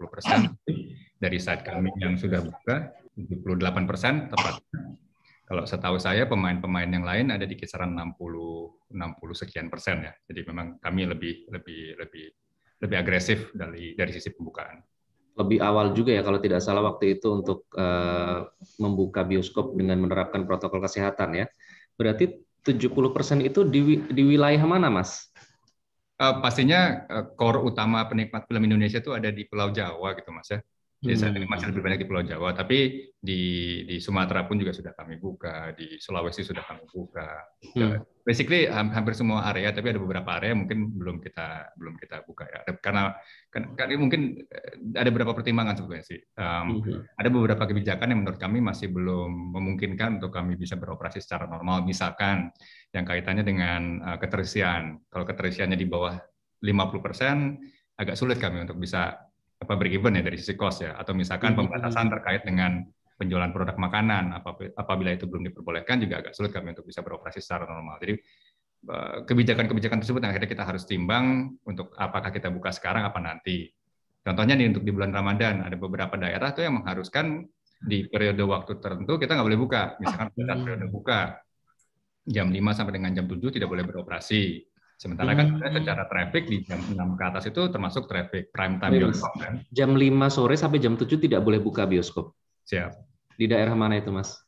dari site kami yang sudah buka, 78% tepat. Kalau setahu saya pemain-pemain yang lain ada di kisaran 60 sekian persen ya. Jadi memang kami lebih agresif dari sisi pembukaan. Lebih awal juga ya kalau tidak salah waktu itu untuk membuka bioskop dengan menerapkan protokol kesehatan ya. Berarti 70% itu di wilayah mana, Mas? Pastinya core utama penikmat film Indonesia itu ada di Pulau Jawa gitu, Mas ya. Jadi saat ini masih lebih banyak di Pulau Jawa, tapi di Sumatera pun juga sudah kami buka, di Sulawesi sudah kami buka. Basically hampir semua area, tapi ada beberapa area mungkin belum kita buka ya. Karena mungkin ada beberapa pertimbangan sebetulnya sih. Ada beberapa kebijakan yang menurut kami masih belum memungkinkan untuk kami bisa beroperasi secara normal. Misalkan yang kaitannya dengan keterisian. Kalau keterisiannya di bawah 50%, agak sulit kami untuk bisa break-even ya dari sisi cost ya, atau misalkan pembatasan terkait dengan penjualan produk makanan apabila itu belum diperbolehkan juga agak sulit kami untuk bisa beroperasi secara normal. Jadi kebijakan-kebijakan tersebut yang akhirnya kita harus timbang untuk apakah kita buka sekarang apa nanti. Contohnya nih untuk di bulan Ramadan ada beberapa daerah tuh yang mengharuskan di periode waktu tertentu kita nggak boleh buka. Misalkan pada periode buka jam 5 sampai dengan jam 7 tidak boleh beroperasi. Sementara kan secara traffic di jam 6 ke atas itu termasuk traffic prime time bioskop kan. Jam 5 sore sampai jam 7 tidak boleh buka bioskop. Siap. Di daerah mana itu, Mas?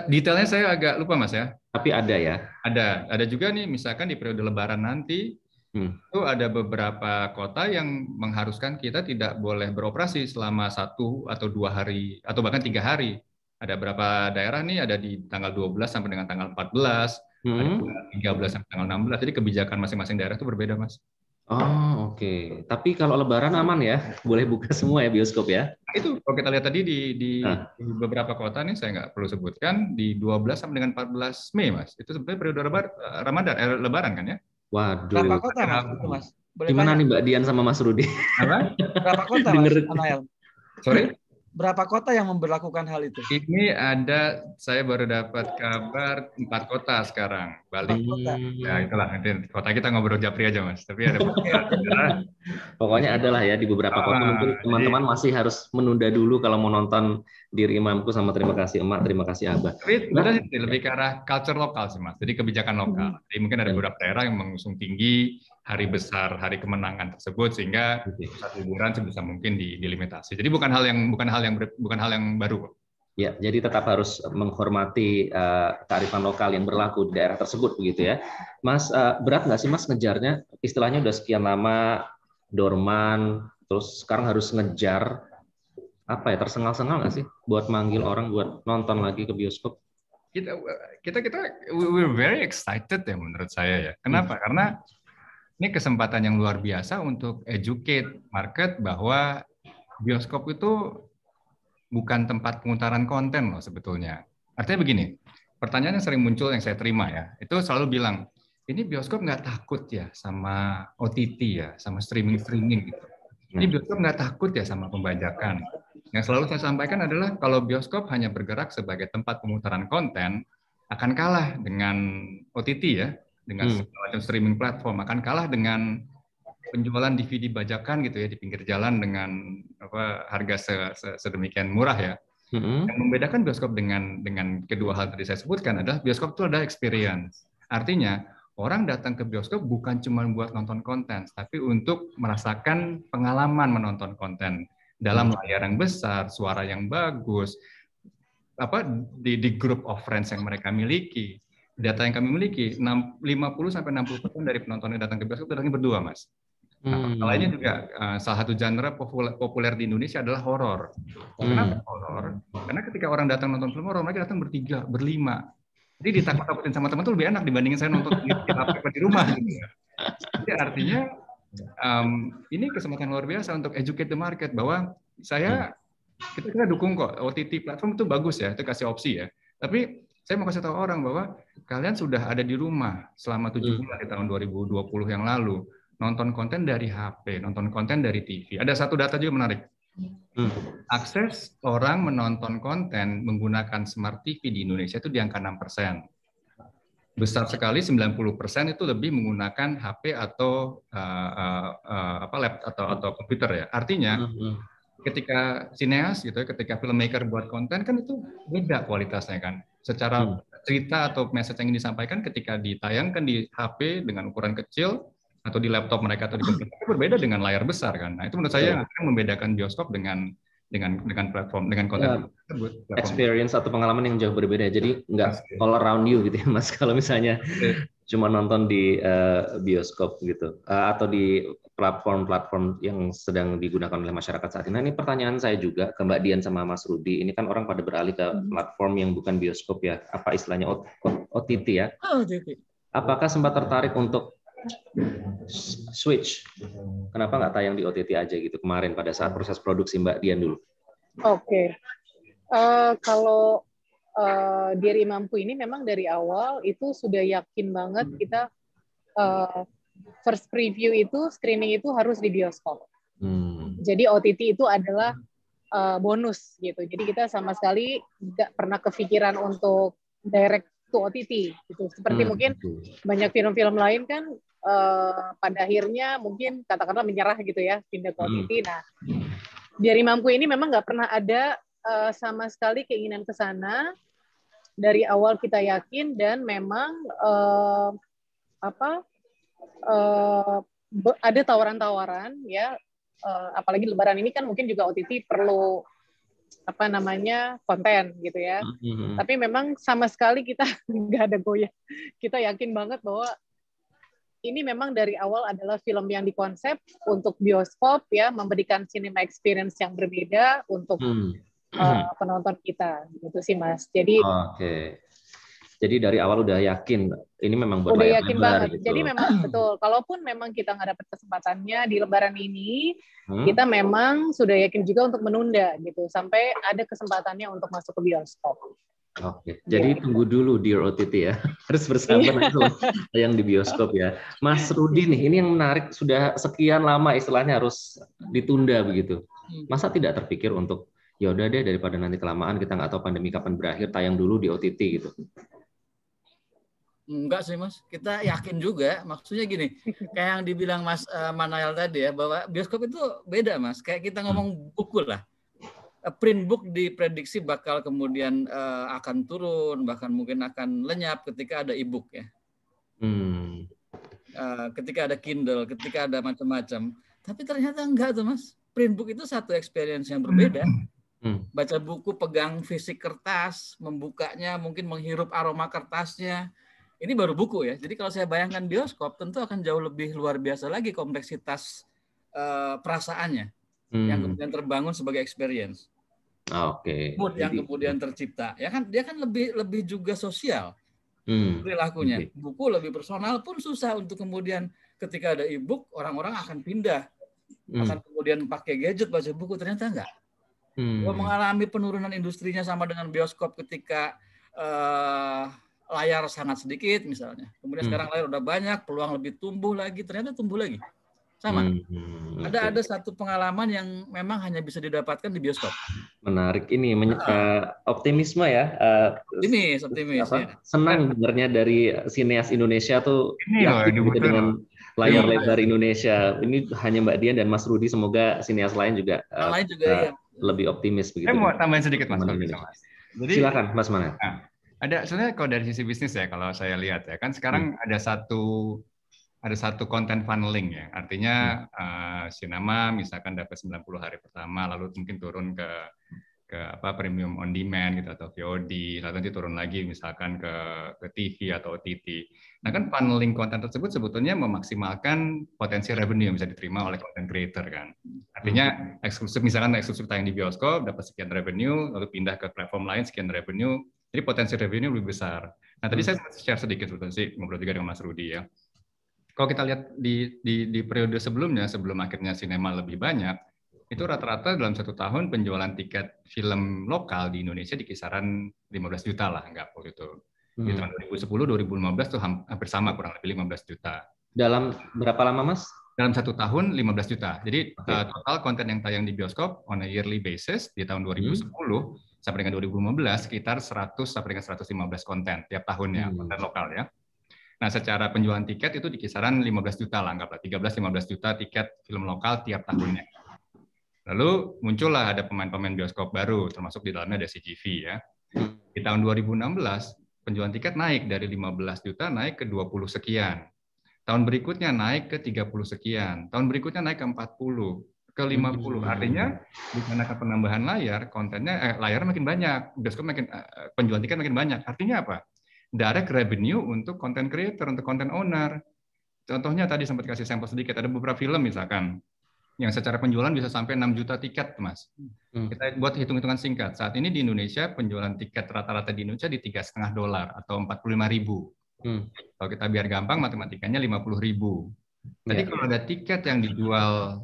Detailnya saya agak lupa, Mas ya. Tapi ada ya? Ada juga nih misalkan di periode Lebaran nanti itu ada beberapa kota yang mengharuskan kita tidak boleh beroperasi selama 1 atau 2 hari atau bahkan 3 hari. Ada beberapa daerah nih ada di tanggal 12 sampai dengan tanggal 14. Ada 13 sampai tanggal 16. Jadi kebijakan masing-masing daerah itu berbeda, Mas. Oh, oke. Tapi kalau Lebaran aman ya? Boleh buka semua ya bioskop ya? Itu kalau kita lihat tadi di beberapa kota nih, saya nggak perlu sebutkan, di 12 sampai dengan 14 Mei, Mas. Itu sebenarnya periode Ramadan, Lebaran kan ya? Waduh. Berapa kota, Mas? Gimana nih Mbak Dian sama Mas Rudi? Apa? Berapa kota, Mas Anael? Sorry? Berapa kota yang memberlakukan hal itu? Ini saya baru dapat kabar 4 kota sekarang. balik. Ya itulah, nanti kota kita ngobrol japri aja Mas. Tapi ada pokoknya adalah ya di beberapa kota mungkin teman-teman masih harus menunda dulu kalau mau nonton Dear Imamku sama Terima Kasih Emak, Terima Kasih Abah. Tapi lebih ke arah culture lokal sih Mas. Jadi kebijakan lokal. Jadi mungkin ada beberapa daerah yang mengusung tinggi hari besar, hari kemenangan tersebut sehingga pusat hiburan sebisa mungkin dilimitasi. Jadi bukan hal yang baru. Ya, jadi tetap harus menghormati kearifan lokal yang berlaku di daerah tersebut begitu ya. Mas, berat nggak sih Mas ngejarnya? Istilahnya udah sekian lama dorman, terus sekarang harus ngejar apa ya, tersengal-sengal nggak sih buat manggil orang buat nonton lagi ke bioskop? Kita we're very excited ya menurut saya ya. Kenapa? Karena ini kesempatan yang luar biasa untuk educate market bahwa bioskop itu bukan tempat pemutaran konten loh sebetulnya. Artinya begini, pertanyaan yang sering muncul yang saya terima ya, itu selalu bilang, ini bioskop nggak takut ya sama OTT ya, sama streaming gitu. Ini bioskop nggak takut ya sama pembajakan. Yang selalu saya sampaikan adalah kalau bioskop hanya bergerak sebagai tempat pemutaran konten, akan kalah dengan OTT ya, dengan segala macam streaming platform, akan kalah dengan penjualan DVD bajakan gitu ya di pinggir jalan dengan harga sedemikian murah ya. Yang membedakan bioskop dengan kedua hal tadi saya sebutkan adalah bioskop itu ada experience. Artinya orang datang ke bioskop bukan cuma buat nonton konten, tapi untuk merasakan pengalaman menonton konten dalam layar yang besar, suara yang bagus, di group of friends yang mereka miliki. Data yang kami miliki, 50-60% dari penonton yang datang ke bioskop datangnya berdua, Mas. Nah, lainnya juga salah satu genre populer di Indonesia adalah horor. Kenapa horor? Karena ketika orang datang nonton film horor, mereka datang bertiga, berlima. Jadi ditakut-takutin sama teman tuh lebih enak dibandingin saya nonton di rumah. Gitu ya. Jadi artinya ini kesempatan luar biasa untuk educate the market bahwa kita dukung kok OTT platform itu bagus ya, itu kasih opsi ya. Tapi saya mau kasih tahu orang bahwa kalian sudah ada di rumah selama 7 bulan di tahun 2020 yang lalu. Nonton konten dari HP, nonton konten dari TV. Ada satu data juga menarik. Akses orang menonton konten menggunakan smart TV di Indonesia itu di angka 6%. Besar sekali, 90% itu lebih menggunakan HP atau laptop atau komputer ya. Artinya ketika sineas gitu, ketika filmmaker buat konten kan itu beda kualitasnya kan. Secara cerita atau message yang disampaikan ketika ditayangkan di HP dengan ukuran kecil atau di laptop mereka atau di komputer berbeda dengan layar besar kan. Nah, itu menurut saya yang membedakan bioskop dengan platform, dengan konten tersebut. Experience atau pengalaman yang jauh berbeda. Jadi nggak all around you gitu ya Mas. Kalau misalnya cuma nonton di bioskop gitu atau di platform-platform yang sedang digunakan oleh masyarakat saat ini. Nah, ini pertanyaan saya juga ke Mbak Dian sama Mas Rudi. Ini kan orang pada beralih ke platform yang bukan bioskop ya. Apa istilahnya OTT ya? OTT. Apakah sempat tertarik untuk switch? Kenapa nggak tayang di OTT aja gitu kemarin pada saat proses produksi Mbak Dian dulu? Oke. Kalau Dear Imamku ini memang dari awal itu sudah yakin banget kita first preview itu screening itu harus di bioskop. Jadi OTT itu adalah bonus gitu. Jadi kita sama sekali nggak pernah kepikiran untuk direct to OTT gitu. Seperti mungkin banyak film-film lain kan pada akhirnya mungkin katakanlah menyerah gitu ya, pindah ke OTT. Nah, Dear Imamku ini memang nggak pernah ada sama sekali keinginan ke sana. Dari awal kita yakin dan memang ada tawaran-tawaran ya, apalagi Lebaran ini kan mungkin juga OTT perlu konten gitu ya. Tapi memang sama sekali kita nggak ada goyah. Kita yakin banget bahwa ini memang dari awal adalah film yang dikonsep untuk bioskop ya, memberikan cinema experience yang berbeda untuk penonton kita, gitu sih Mas. Jadi Jadi dari awal udah yakin ini memang buat udah yakin lebar, banget. gitu. Jadi memang betul. Kalaupun memang kita nggak dapat kesempatannya di Lebaran ini, kita memang sudah yakin juga untuk menunda gitu sampai ada kesempatannya untuk masuk ke bioskop. Oke, jadi tunggu dulu Dear OTT ya, harus bersabar itu yang di bioskop ya. Mas Rudi nih, ini yang menarik, sudah sekian lama istilahnya harus ditunda begitu. Masa tidak terpikir untuk ya udah deh daripada nanti kelamaan kita nggak tahu pandemi kapan berakhir, tayang dulu di OTT gitu. Enggak sih Mas, kita yakin juga. Maksudnya gini, kayak yang dibilang Mas Manael tadi ya, bahwa bioskop itu beda Mas. Kayak kita ngomong buku lah. Print book diprediksi bakal kemudian akan turun, bahkan mungkin akan lenyap ketika ada e-book ya. Ketika ada Kindle, ketika ada macam-macam. Tapi ternyata enggak tuh Mas. Print book itu satu experience yang berbeda. Baca buku, pegang fisik kertas, membukanya, mungkin menghirup aroma kertasnya. Ini baru buku ya. Jadi kalau saya bayangkan bioskop, tentu akan jauh lebih luar biasa lagi kompleksitas perasaannya yang kemudian terbangun sebagai experience. Mood yang kemudian tercipta. Ya kan, dia kan lebih juga sosial perilakunya. Buku lebih personal pun susah untuk kemudian ketika ada e-book, orang-orang akan pindah, akan kemudian pakai gadget baca buku. Ternyata enggak. Mengalami penurunan industrinya sama dengan bioskop ketika layar sangat sedikit misalnya. Kemudian sekarang layar udah banyak, peluang lebih tumbuh lagi, ternyata tumbuh lagi. Sama. Ada satu pengalaman yang memang hanya bisa didapatkan di bioskop. Menarik ini optimisme ya. Optimis. Ya. Senang sebenarnya dari sineas Indonesia tuh dengan layar lebar Indonesia. Ini hanya Mbak Dian dan Mas Rudi. Semoga sineas lain juga ya. Lebih optimis begitu. Saya mau tambahin sedikit Mas. Jadi silakan Mas Mana. Ada sebenarnya kalau dari sisi bisnis ya, kalau saya lihat ya kan sekarang ada satu content funneling ya. Artinya sinema misalkan dapat 90 hari pertama, lalu mungkin turun ke premium on demand gitu atau VOD, lalu nanti turun lagi misalkan ke TV atau OTT. Nah kan funneling konten tersebut sebetulnya memaksimalkan potensi revenue yang bisa diterima oleh content creator kan. Artinya eksklusif, misalkan eksklusif tayang di bioskop dapat sekian revenue, lalu pindah ke platform lain sekian revenue, jadi potensi revenue lebih besar. Nah tadi saya share sedikit sebetulnya sih, ngobrol juga dengan Mas Rudi ya. Kalau kita lihat di periode sebelumnya, sebelum akhirnya sinema lebih banyak, itu rata-rata dalam 1 tahun penjualan tiket film lokal di Indonesia di kisaran 15 juta lah, anggap waktu itu. Di tahun 2010-2015 tuh hampir sama, kurang lebih 15 juta. Dalam berapa lama Mas? Dalam 1 tahun 15 juta. Jadi total konten yang tayang di bioskop on a yearly basis di tahun 2010 sampai dengan 2015 sekitar 100 sampai dengan 115 konten tiap tahunnya, konten lokal ya. Nah, secara penjualan tiket itu di kisaran 15 juta lah, anggaplah 13-15 juta tiket film lokal tiap tahunnya. Lalu muncullah ada pemain-pemain bioskop baru, termasuk di dalamnya ada CGV ya. Di tahun 2016 penjualan tiket naik dari 15 juta naik ke 20 sekian. Tahun berikutnya naik ke 30 sekian. Tahun berikutnya naik ke 40, ke 50. Artinya dikarenakan penambahan layar, kontennya layar makin banyak, bioskop penjualan tiket makin banyak. Artinya apa? Direct revenue untuk content creator, untuk content owner. Contohnya tadi sempat kasih sampel sedikit, ada beberapa film misalkan yang secara penjualan bisa sampai 6 juta tiket, Mas. Kita buat hitung-hitungan singkat. Saat ini di Indonesia penjualan tiket rata-rata di Indonesia di $3,5 atau 45.000. Kalau kita biar gampang matematikanya 50.000. Jadi kalau ada tiket yang dijual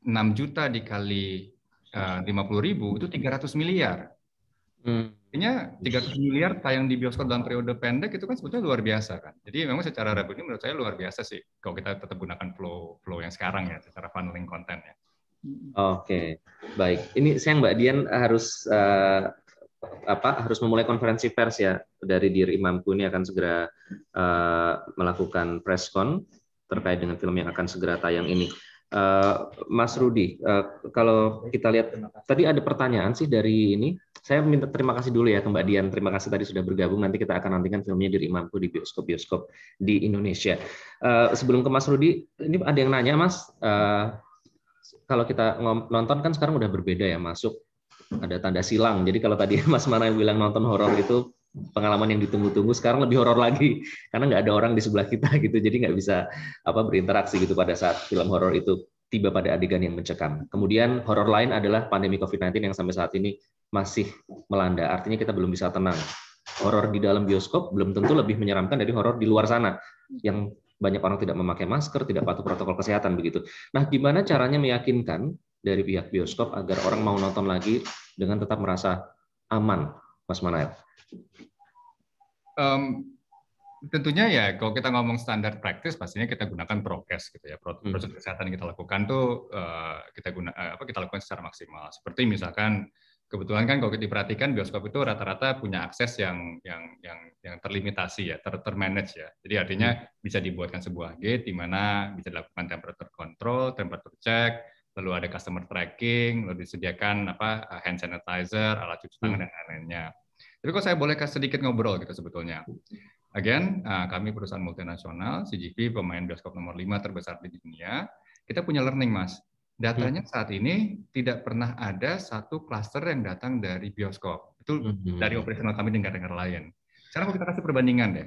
6 juta dikali 50.000 itu 300 miliar. Artinya 300 miliar tayang di bioskop dalam periode pendek itu kan sebetulnya luar biasa kan. Jadi memang secara revenue menurut saya luar biasa sih kalau kita tetap gunakan flow yang sekarang ya secara funneling kontennya. Oke, baik. Ini saya Mbak Dian harus harus memulai konferensi pers ya dari Dir Imamku ini akan segera melakukan press con terkait dengan film yang akan segera tayang ini. Mas Rudi, kalau kita lihat tadi ada pertanyaan sih dari ini. Saya minta terima kasih dulu ya ke Mbak Dian. Terima kasih tadi sudah bergabung. Nanti kita akan nantikan filmnya Dir Imamku di bioskop-bioskop di Indonesia. Sebelum ke Mas Rudi, ini ada yang nanya Mas. Kalau kita nonton kan sekarang udah berbeda ya, masuk ada tanda silang. Jadi kalau tadi Mas Mana yang bilang nonton horor itu pengalaman yang ditunggu-tunggu, sekarang lebih horor lagi karena nggak ada orang di sebelah kita gitu. Jadi nggak bisa berinteraksi gitu pada saat film horor itu tiba pada adegan yang mencekam. Kemudian horor lain adalah pandemi COVID-19 yang sampai saat ini masih melanda. Artinya kita belum bisa tenang. Horor di dalam bioskop belum tentu lebih menyeramkan dari horor di luar sana yang banyak orang tidak memakai masker, tidak patuh protokol kesehatan begitu. Nah, gimana caranya meyakinkan dari pihak bioskop agar orang mau nonton lagi dengan tetap merasa aman, Mas Manael? Tentunya ya kalau kita ngomong standar praktis pastinya kita gunakan prokes gitu ya. Prosedur kesehatan yang kita lakukan tuh kita lakukan secara maksimal. Seperti misalkan kebetulan kan kalau diperhatikan bioskop itu rata-rata punya akses yang terlimitasi ya, termanage ya. Jadi artinya bisa dibuatkan sebuah gate di mana bisa dilakukan temperature control, temperature check, lalu ada customer tracking, lalu disediakan hand sanitizer, alat cuci tangan dan lain-lainnya. Tapi kalau saya boleh sedikit ngobrol gitu sebetulnya. Again, kami perusahaan multinasional, CGV pemain bioskop nomor 5 terbesar di dunia, kita punya learning, Mas. Datanya saat ini tidak pernah ada satu klaster yang datang dari bioskop. Itu dari operasional kami dengan negara lain. Sekarang kalau kita kasih perbandingan deh.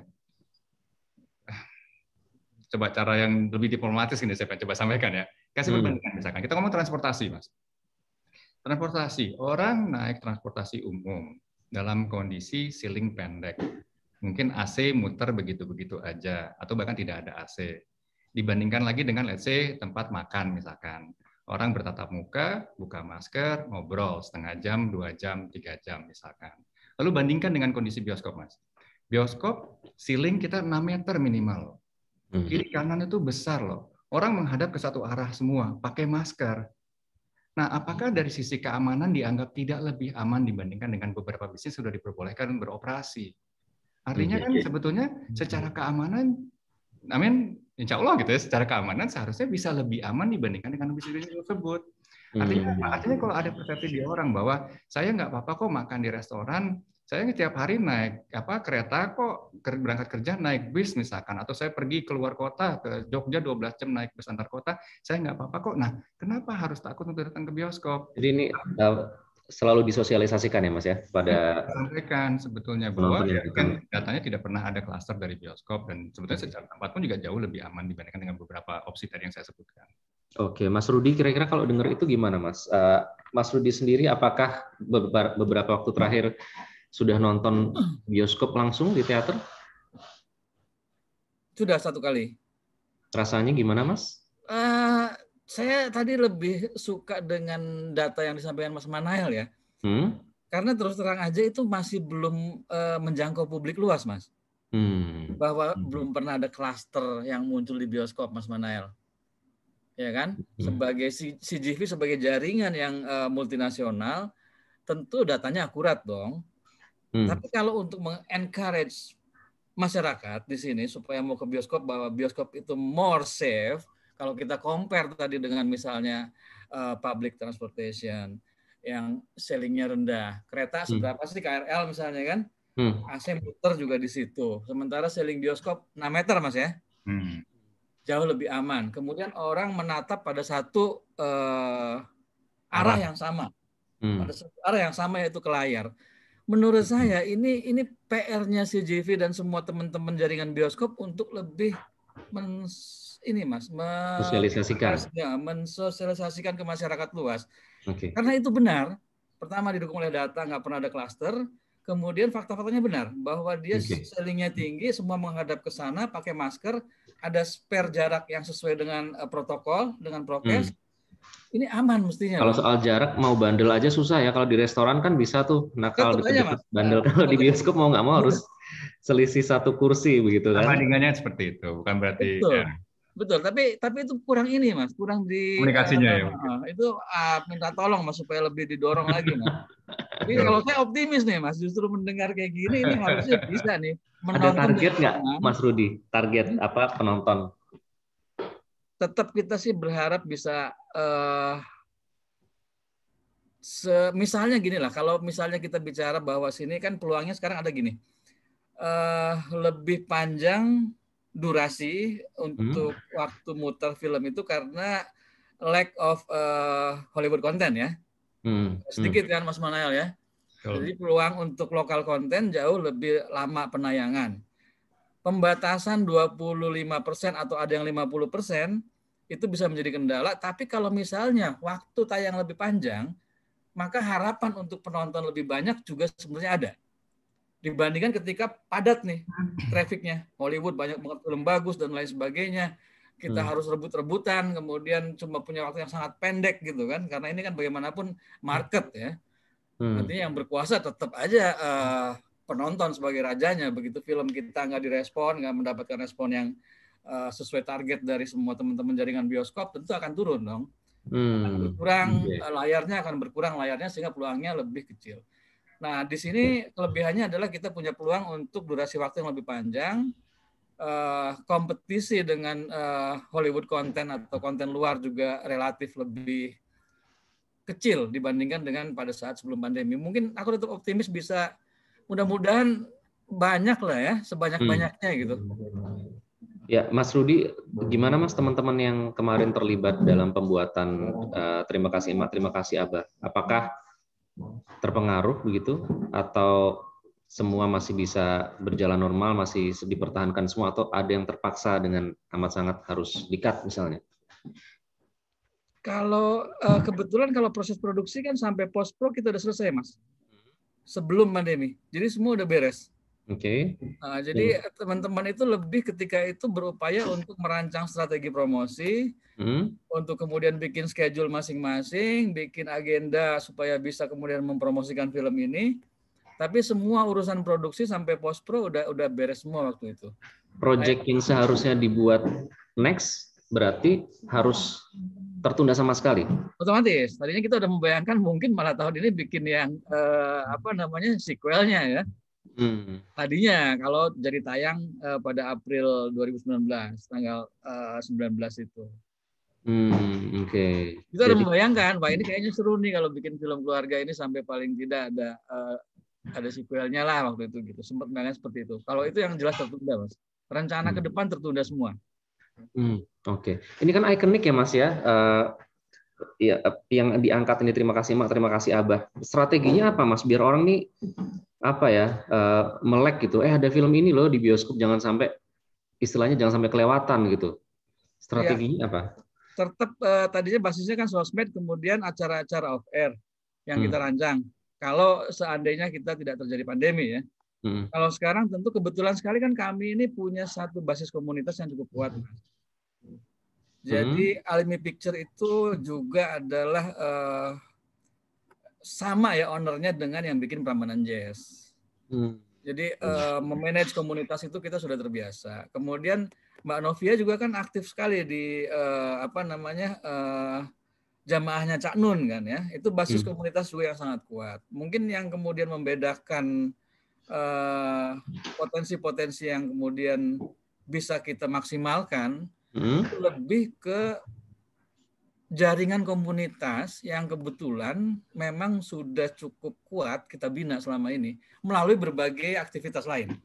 Coba cara yang lebih diplomatis ini saya coba sampaikan ya. Kasih perbandingan misalkan. Kita ngomong transportasi, Mas. Transportasi, orang naik transportasi umum dalam kondisi ceiling pendek. Mungkin AC muter begitu-begitu aja, atau bahkan tidak ada AC. Dibandingkan lagi dengan let's say tempat makan misalkan. Orang bertatap muka, buka masker, ngobrol setengah jam, 2 jam, 3 jam misalkan. Lalu bandingkan dengan kondisi bioskop, Mas. Bioskop, ceiling kita 6 meter minimal. Kiri kanan itu besar loh. Orang menghadap ke satu arah semua, pakai masker. Nah, apakah dari sisi keamanan dianggap tidak lebih aman dibandingkan dengan beberapa bisnis sudah diperbolehkan beroperasi? Artinya kan sebetulnya secara keamanan, insya Allah gitu ya, secara keamanan seharusnya bisa lebih aman dibandingkan dengan bisnis tersebut. Artinya kalau ada persepsi di orang bahwa saya nggak apa-apa kok makan di restoran, saya setiap hari naik kereta kok, berangkat kerja naik bis misalkan, atau saya pergi keluar kota ke Jogja 12 jam naik bus antar kota, saya nggak apa-apa kok. Nah, kenapa harus takut untuk datang ke bioskop? Jadi ini selalu disosialisasikan ya Mas ya pada sampaikan sebetulnya bahwa kan datanya tidak pernah ada klaster dari bioskop dan sebetulnya secara tempat pun juga jauh lebih aman dibandingkan dengan beberapa opsi tadi yang saya sebutkan. Oke, Mas Rudi kira-kira kalau dengar itu gimana Mas? Mas Rudi sendiri apakah beberapa waktu terakhir sudah nonton bioskop langsung di teater? Sudah 1 kali. Rasanya gimana Mas? Saya tadi lebih suka dengan data yang disampaikan Mas Manael ya. Karena terus terang aja itu masih belum menjangkau publik luas, Mas. Bahwa belum pernah ada klaster yang muncul di bioskop, Mas Manael. Ya kan? Sebagai CGV, sebagai jaringan yang multinasional, tentu datanya akurat dong. Tapi kalau untuk mengencourage masyarakat di sini supaya mau ke bioskop, bahwa bioskop itu more safe, kalau kita compare tadi dengan misalnya public transportation yang sellingnya rendah, kereta seberapa sih KRL misalnya kan, AC muter juga di situ. Sementara selling bioskop 6 meter Mas ya, jauh lebih aman. Kemudian orang menatap pada satu arah yang sama, pada satu arah yang sama yaitu ke layar. Menurut saya ini PR-nya CGV dan semua teman-teman jaringan bioskop untuk lebih mensosialisasikan ke masyarakat luas. Karena itu benar. Pertama didukung oleh data, nggak pernah ada klaster. Kemudian fakta-faktanya benar bahwa dia sellingnya tinggi, semua menghadap ke sana, pakai masker, ada spare jarak yang sesuai dengan protokol, dengan prokes. Ini aman mestinya. Kalau soal jarak mau bandel aja susah ya. Kalau di restoran kan bisa tuh nakal deket-deket bandel. Kalau di bioskop mau nggak mau harus selisih 1 kursi begitu kan? Perbandingannya seperti itu, bukan berarti. Betul. Tapi itu kurang ini Mas, kurang di komunikasinya ya. Itu minta tolong Mas supaya lebih didorong lagi Mas. Tapi kalau saya optimis nih Mas, justru mendengar kayak gini ini harusnya bisa nih. Ada target nggak Mas Rudi? Target apa penonton? Tetap kita sih berharap bisa misalnya gini lah, kalau misalnya kita bicara bahwa sini kan peluangnya sekarang ada gini, lebih panjang durasi untuk waktu muter film itu karena lack of Hollywood content ya, sedikit kan Mas Manael ya. Jadi peluang untuk lokal konten jauh lebih lama penayangan. Pembatasan 25% atau ada yang 50% itu bisa menjadi kendala, tapi kalau misalnya waktu tayang lebih panjang, maka harapan untuk penonton lebih banyak juga sebenarnya ada. Dibandingkan ketika padat nih trafficnya, Hollywood banyak banget film bagus dan lain sebagainya, kita harus rebut-rebutan, kemudian cuma punya waktu yang sangat pendek gitu kan, karena ini kan bagaimanapun market ya. Artinya yang berkuasa tetap aja penonton sebagai rajanya. Begitu film kita nggak direspon, nggak mendapatkan respon yang sesuai target dari semua teman-teman jaringan bioskop, tentu akan turun dong. Berkurang layarnya akan berkurang layarnya sehingga peluangnya lebih kecil. Nah, di sini kelebihannya adalah kita punya peluang untuk durasi waktu yang lebih panjang, kompetisi dengan Hollywood konten atau konten luar juga relatif lebih kecil dibandingkan dengan pada saat sebelum pandemi. Mungkin aku tetap optimis bisa, mudah-mudahan banyak lah ya, sebanyak-banyaknya gitu. Ya, Mas Rudi, gimana Mas teman-teman yang kemarin terlibat dalam pembuatan Terima Kasih Emak, Terima Kasih Abah? Apakah terpengaruh begitu atau semua masih bisa berjalan normal, masih dipertahankan semua, atau ada yang terpaksa dengan amat sangat harus di-cut misalnya? Kalau kebetulan kalau proses produksi kan sampai post pro kita udah selesai, Mas. Sebelum pandemi. Jadi semua udah beres. Oke. Nah, jadi teman-teman itu lebih ketika itu berupaya untuk merancang strategi promosi, untuk kemudian bikin schedule masing-masing, bikin agenda supaya bisa kemudian mempromosikan film ini. Tapi semua urusan produksi sampai post pro udah beres semua waktu itu. Project yang seharusnya dibuat next berarti harus tertunda sama sekali. Otomatis. Tadinya kita udah membayangkan mungkin malah tahun ini bikin yang sequelnya ya. Tadinya kalau jadi tayang pada April 2019 tanggal 19 itu. Oke. Kita udah membayangkan, wah ini kayaknya seru nih kalau bikin film keluarga ini sampai paling tidak ada sequelnya lah waktu itu gitu. Sempat membayangkan seperti itu. Kalau itu yang jelas tertunda, Mas. Rencana ke depan tertunda semua. Oke. Ini kan ikonik ya, Mas ya. Yang diangkat ini Terima Kasih Mak, Terima Kasih Abah. Strateginya apa, Mas? Biar orang nih melek gitu. Ada film ini loh di bioskop, jangan sampai istilahnya jangan sampai kelewatan gitu. Strateginya apa? Tetap tadinya basisnya kan sosmed, kemudian acara-acara off air yang kita rancang. Kalau seandainya kita tidak terjadi pandemi ya. Kalau sekarang tentu kebetulan sekali kan kami ini punya satu basis komunitas yang cukup kuat. Jadi Alimi Picture itu juga adalah sama ya ownernya dengan yang bikin Prambanan Jazz. Jadi memanage komunitas itu kita sudah terbiasa. Kemudian Mbak Novia juga kan aktif sekali di jamaahnya Cak Nun kan ya. Itu basis komunitas juga yang sangat kuat. Mungkin yang kemudian membedakan potensi-potensi yang kemudian bisa kita maksimalkan itu lebih ke jaringan komunitas yang kebetulan memang sudah cukup kuat kita bina selama ini melalui berbagai aktivitas lain.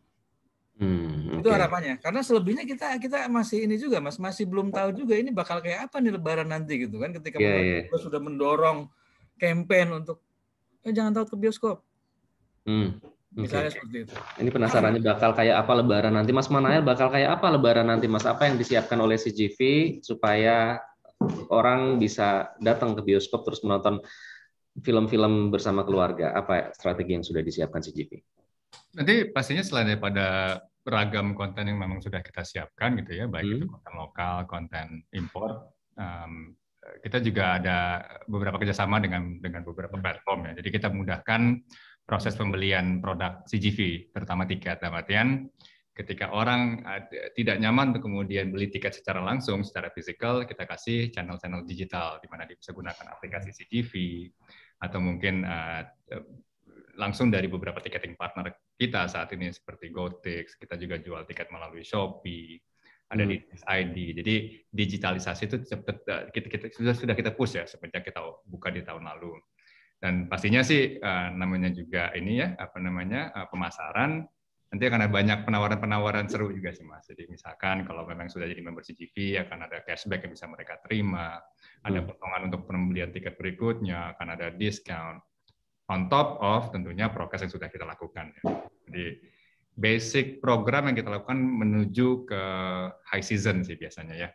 Itu harapannya. Karena selebihnya kita masih ini juga, Mas, masih belum tahu juga ini bakal kayak apa nih Lebaran nanti gitu kan, ketika kita sudah mendorong campaign untuk jangan takut ke bioskop. Misalnya seperti itu. Ini penasarannya bakal kayak apa Lebaran nanti, Mas Manael, bakal kayak apa Lebaran nanti, Mas? Apa yang disiapkan oleh CGV supaya orang bisa datang ke bioskop terus menonton film-film bersama keluarga? Apa strategi yang sudah disiapkan CGV? Nanti pastinya selain daripada beragam konten yang memang sudah kita siapkan gitu ya, baik itu konten lokal, konten impor, kita juga ada beberapa kerjasama dengan beberapa platform ya. Jadi kita mudahkan proses pembelian produk CGV, terutama tiket. Dalam artian ketika orang tidak nyaman untuk kemudian beli tiket secara langsung, secara fisikal, kita kasih channel-channel digital di mana dia bisa gunakan aplikasi CGV atau mungkin langsung dari beberapa ticketing partner kita saat ini seperti GoTix. Kita juga jual tiket melalui Shopee, ada di ID. Jadi digitalisasi itu sudah kita push ya semenjak kita buka di tahun lalu. Dan pastinya sih namanya juga ini ya pemasaran. Nanti akan ada banyak penawaran-penawaran seru juga sih, Mas. Jadi misalkan kalau memang sudah jadi member CGV, akan ada cashback yang bisa mereka terima, ada potongan untuk pembelian tiket berikutnya, akan ada discount. On top of tentunya prokes yang sudah kita lakukan. Ya. Jadi basic program yang kita lakukan menuju ke high season sih biasanya ya.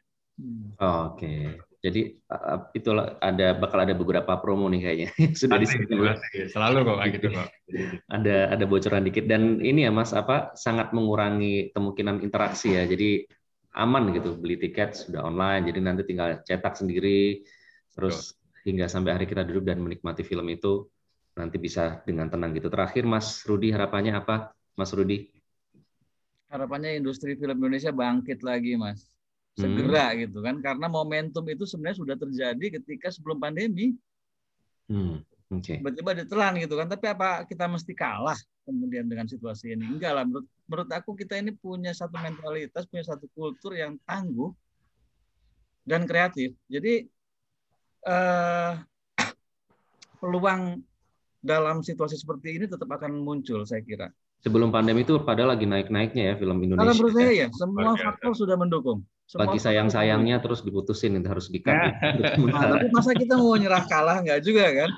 Oke. Jadi itulah bakal ada beberapa promo nih kayaknya sudah disebut. Selalu kok kayak gitu kok. Ada bocoran dikit dan ini ya Mas sangat mengurangi kemungkinan interaksi ya. Jadi aman gitu beli tiket sudah online. Jadi nanti tinggal cetak sendiri terus hingga sampai hari kita duduk dan menikmati film itu nanti bisa dengan tenang gitu. Terakhir Mas Rudi, harapannya apa Mas Rudi? Harapannya industri film Indonesia bangkit lagi, Mas. segera gitu kan, karena momentum itu sebenarnya sudah terjadi ketika sebelum pandemi. Tiba-tiba ditelan gitu kan, tapi apa kita mesti kalah kemudian dengan situasi ini? Enggak lah, menurut aku kita ini punya satu mentalitas, punya satu kultur yang tangguh dan kreatif. Jadi peluang dalam situasi seperti ini tetap akan muncul, saya kira. Sebelum pandemi itu padahal lagi naik-naiknya ya film Indonesia. Kalau menurut saya ya, semua faktor sudah mendukung. Lagi sayang-sayangnya terus diputusin, itu harus di-cut. Tapi masa kita mau nyerah kalah? Enggak juga kan?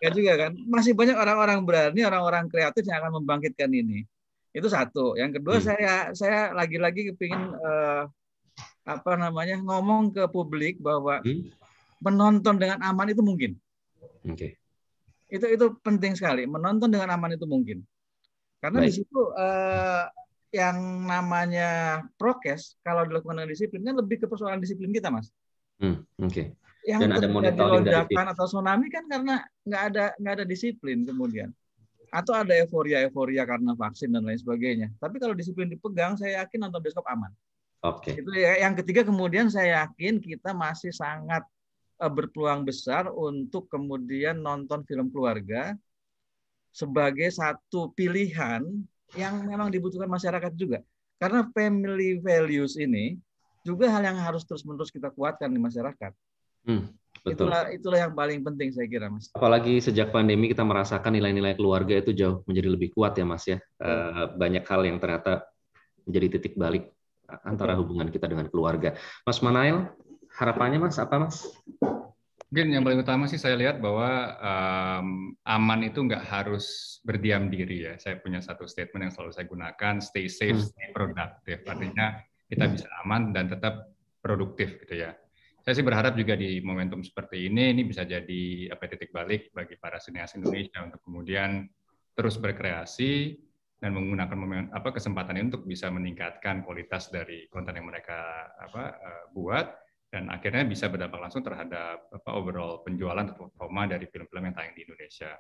Enggak juga kan? Masih banyak orang-orang berani, orang-orang kreatif yang akan membangkitkan ini. Itu satu. Yang kedua, saya lagi-lagi kepingin ngomong ke publik bahwa menonton dengan aman itu mungkin. Itu penting sekali. Menonton dengan aman itu mungkin. Karena di situ yang namanya prokes kalau dilakukan dengan disiplin kan lebih ke persoalan disiplin kita, Mas. Yang dan ada monitoring dari lonjakan atau tsunami kan karena nggak ada disiplin kemudian, atau ada euforia karena vaksin dan lain sebagainya. Tapi kalau disiplin dipegang, saya yakin nonton bioskop aman. Itu ya. Yang ketiga kemudian saya yakin kita masih sangat berpeluang besar untuk kemudian nonton film keluarga sebagai satu pilihan yang memang dibutuhkan masyarakat juga. Karena family values ini juga hal yang harus terus-menerus kita kuatkan di masyarakat. Betul. Itulah yang paling penting saya kira, Mas. Apalagi sejak pandemi kita merasakan nilai-nilai keluarga itu jauh menjadi lebih kuat ya, Mas ya. Banyak hal yang ternyata menjadi titik balik antara hubungan kita dengan keluarga. Mas Manael, harapannya Mas apa, Mas? Mungkin yang paling utama sih saya lihat bahwa aman itu nggak harus berdiam diri ya. Saya punya satu statement yang selalu saya gunakan, stay safe, stay productive. Artinya kita bisa aman dan tetap produktif gitu ya. Saya sih berharap juga di momentum seperti ini bisa jadi titik balik bagi para sinias Indonesia untuk kemudian terus berkreasi dan menggunakan kesempatan ini untuk bisa meningkatkan kualitas dari konten yang mereka buat. Dan akhirnya bisa berdampak langsung terhadap overall penjualan atau performa dari film-film yang tayang di Indonesia.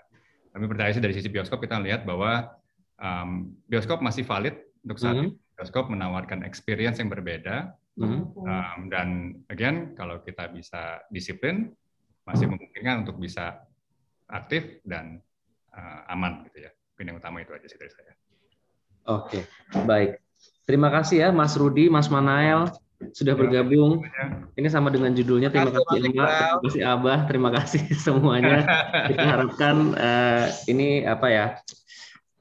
Kami percaya sih dari sisi bioskop kita lihat bahwa bioskop masih valid untuk saat ini. Bioskop menawarkan experience yang berbeda. Dan again, kalau kita bisa disiplin, masih memungkinkan untuk bisa aktif dan aman gitu ya. Mungkin yang utama itu aja sih dari saya. Oke, baik. Terima kasih ya Mas Rudi, Mas Manael sudah bergabung. Ini sama dengan judulnya. Terima kasih Emak, terima kasih Abah, terima kasih semuanya. Kita harapkan ini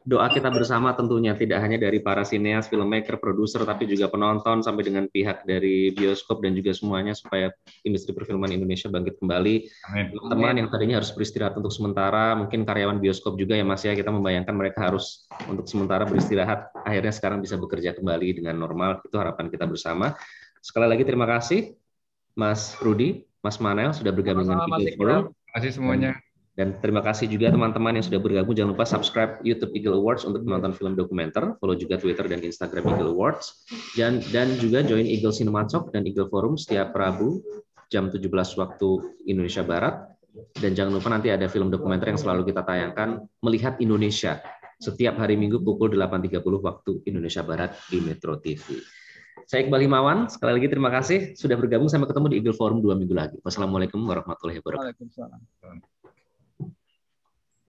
doa kita bersama tentunya tidak hanya dari para sineas, filmmaker, produser, tapi juga penonton sampai dengan pihak dari bioskop dan juga semuanya supaya industri perfilman Indonesia bangkit kembali. Teman-teman yang tadinya harus beristirahat untuk sementara, mungkin karyawan bioskop juga ya Mas ya, kita membayangkan mereka harus untuk sementara beristirahat, akhirnya sekarang bisa bekerja kembali dengan normal. Itu harapan kita bersama. Sekali lagi terima kasih Mas Rudi, Mas Manael sudah bergabung dengan Eagle Forum. Terima kasih semuanya. Dan terima kasih juga teman-teman yang sudah bergabung. Jangan lupa subscribe YouTube Eagle Awards untuk menonton film dokumenter. Follow juga Twitter dan Instagram Eagle Awards. Dan juga join Eagle Cinema Talk dan Eagle Forum setiap Rabu jam 17 waktu Indonesia Barat. Dan jangan lupa nanti ada film dokumenter yang selalu kita tayangkan, Melihat Indonesia, setiap hari Minggu pukul 8.30 waktu Indonesia Barat di Metro TV. Saya Iqbal Himawan, sekali lagi terima kasih sudah bergabung. Sampai ketemu di Eagle Forum 2 minggu lagi. Wassalamualaikum warahmatullahi wabarakatuh. Waalaikumsalam.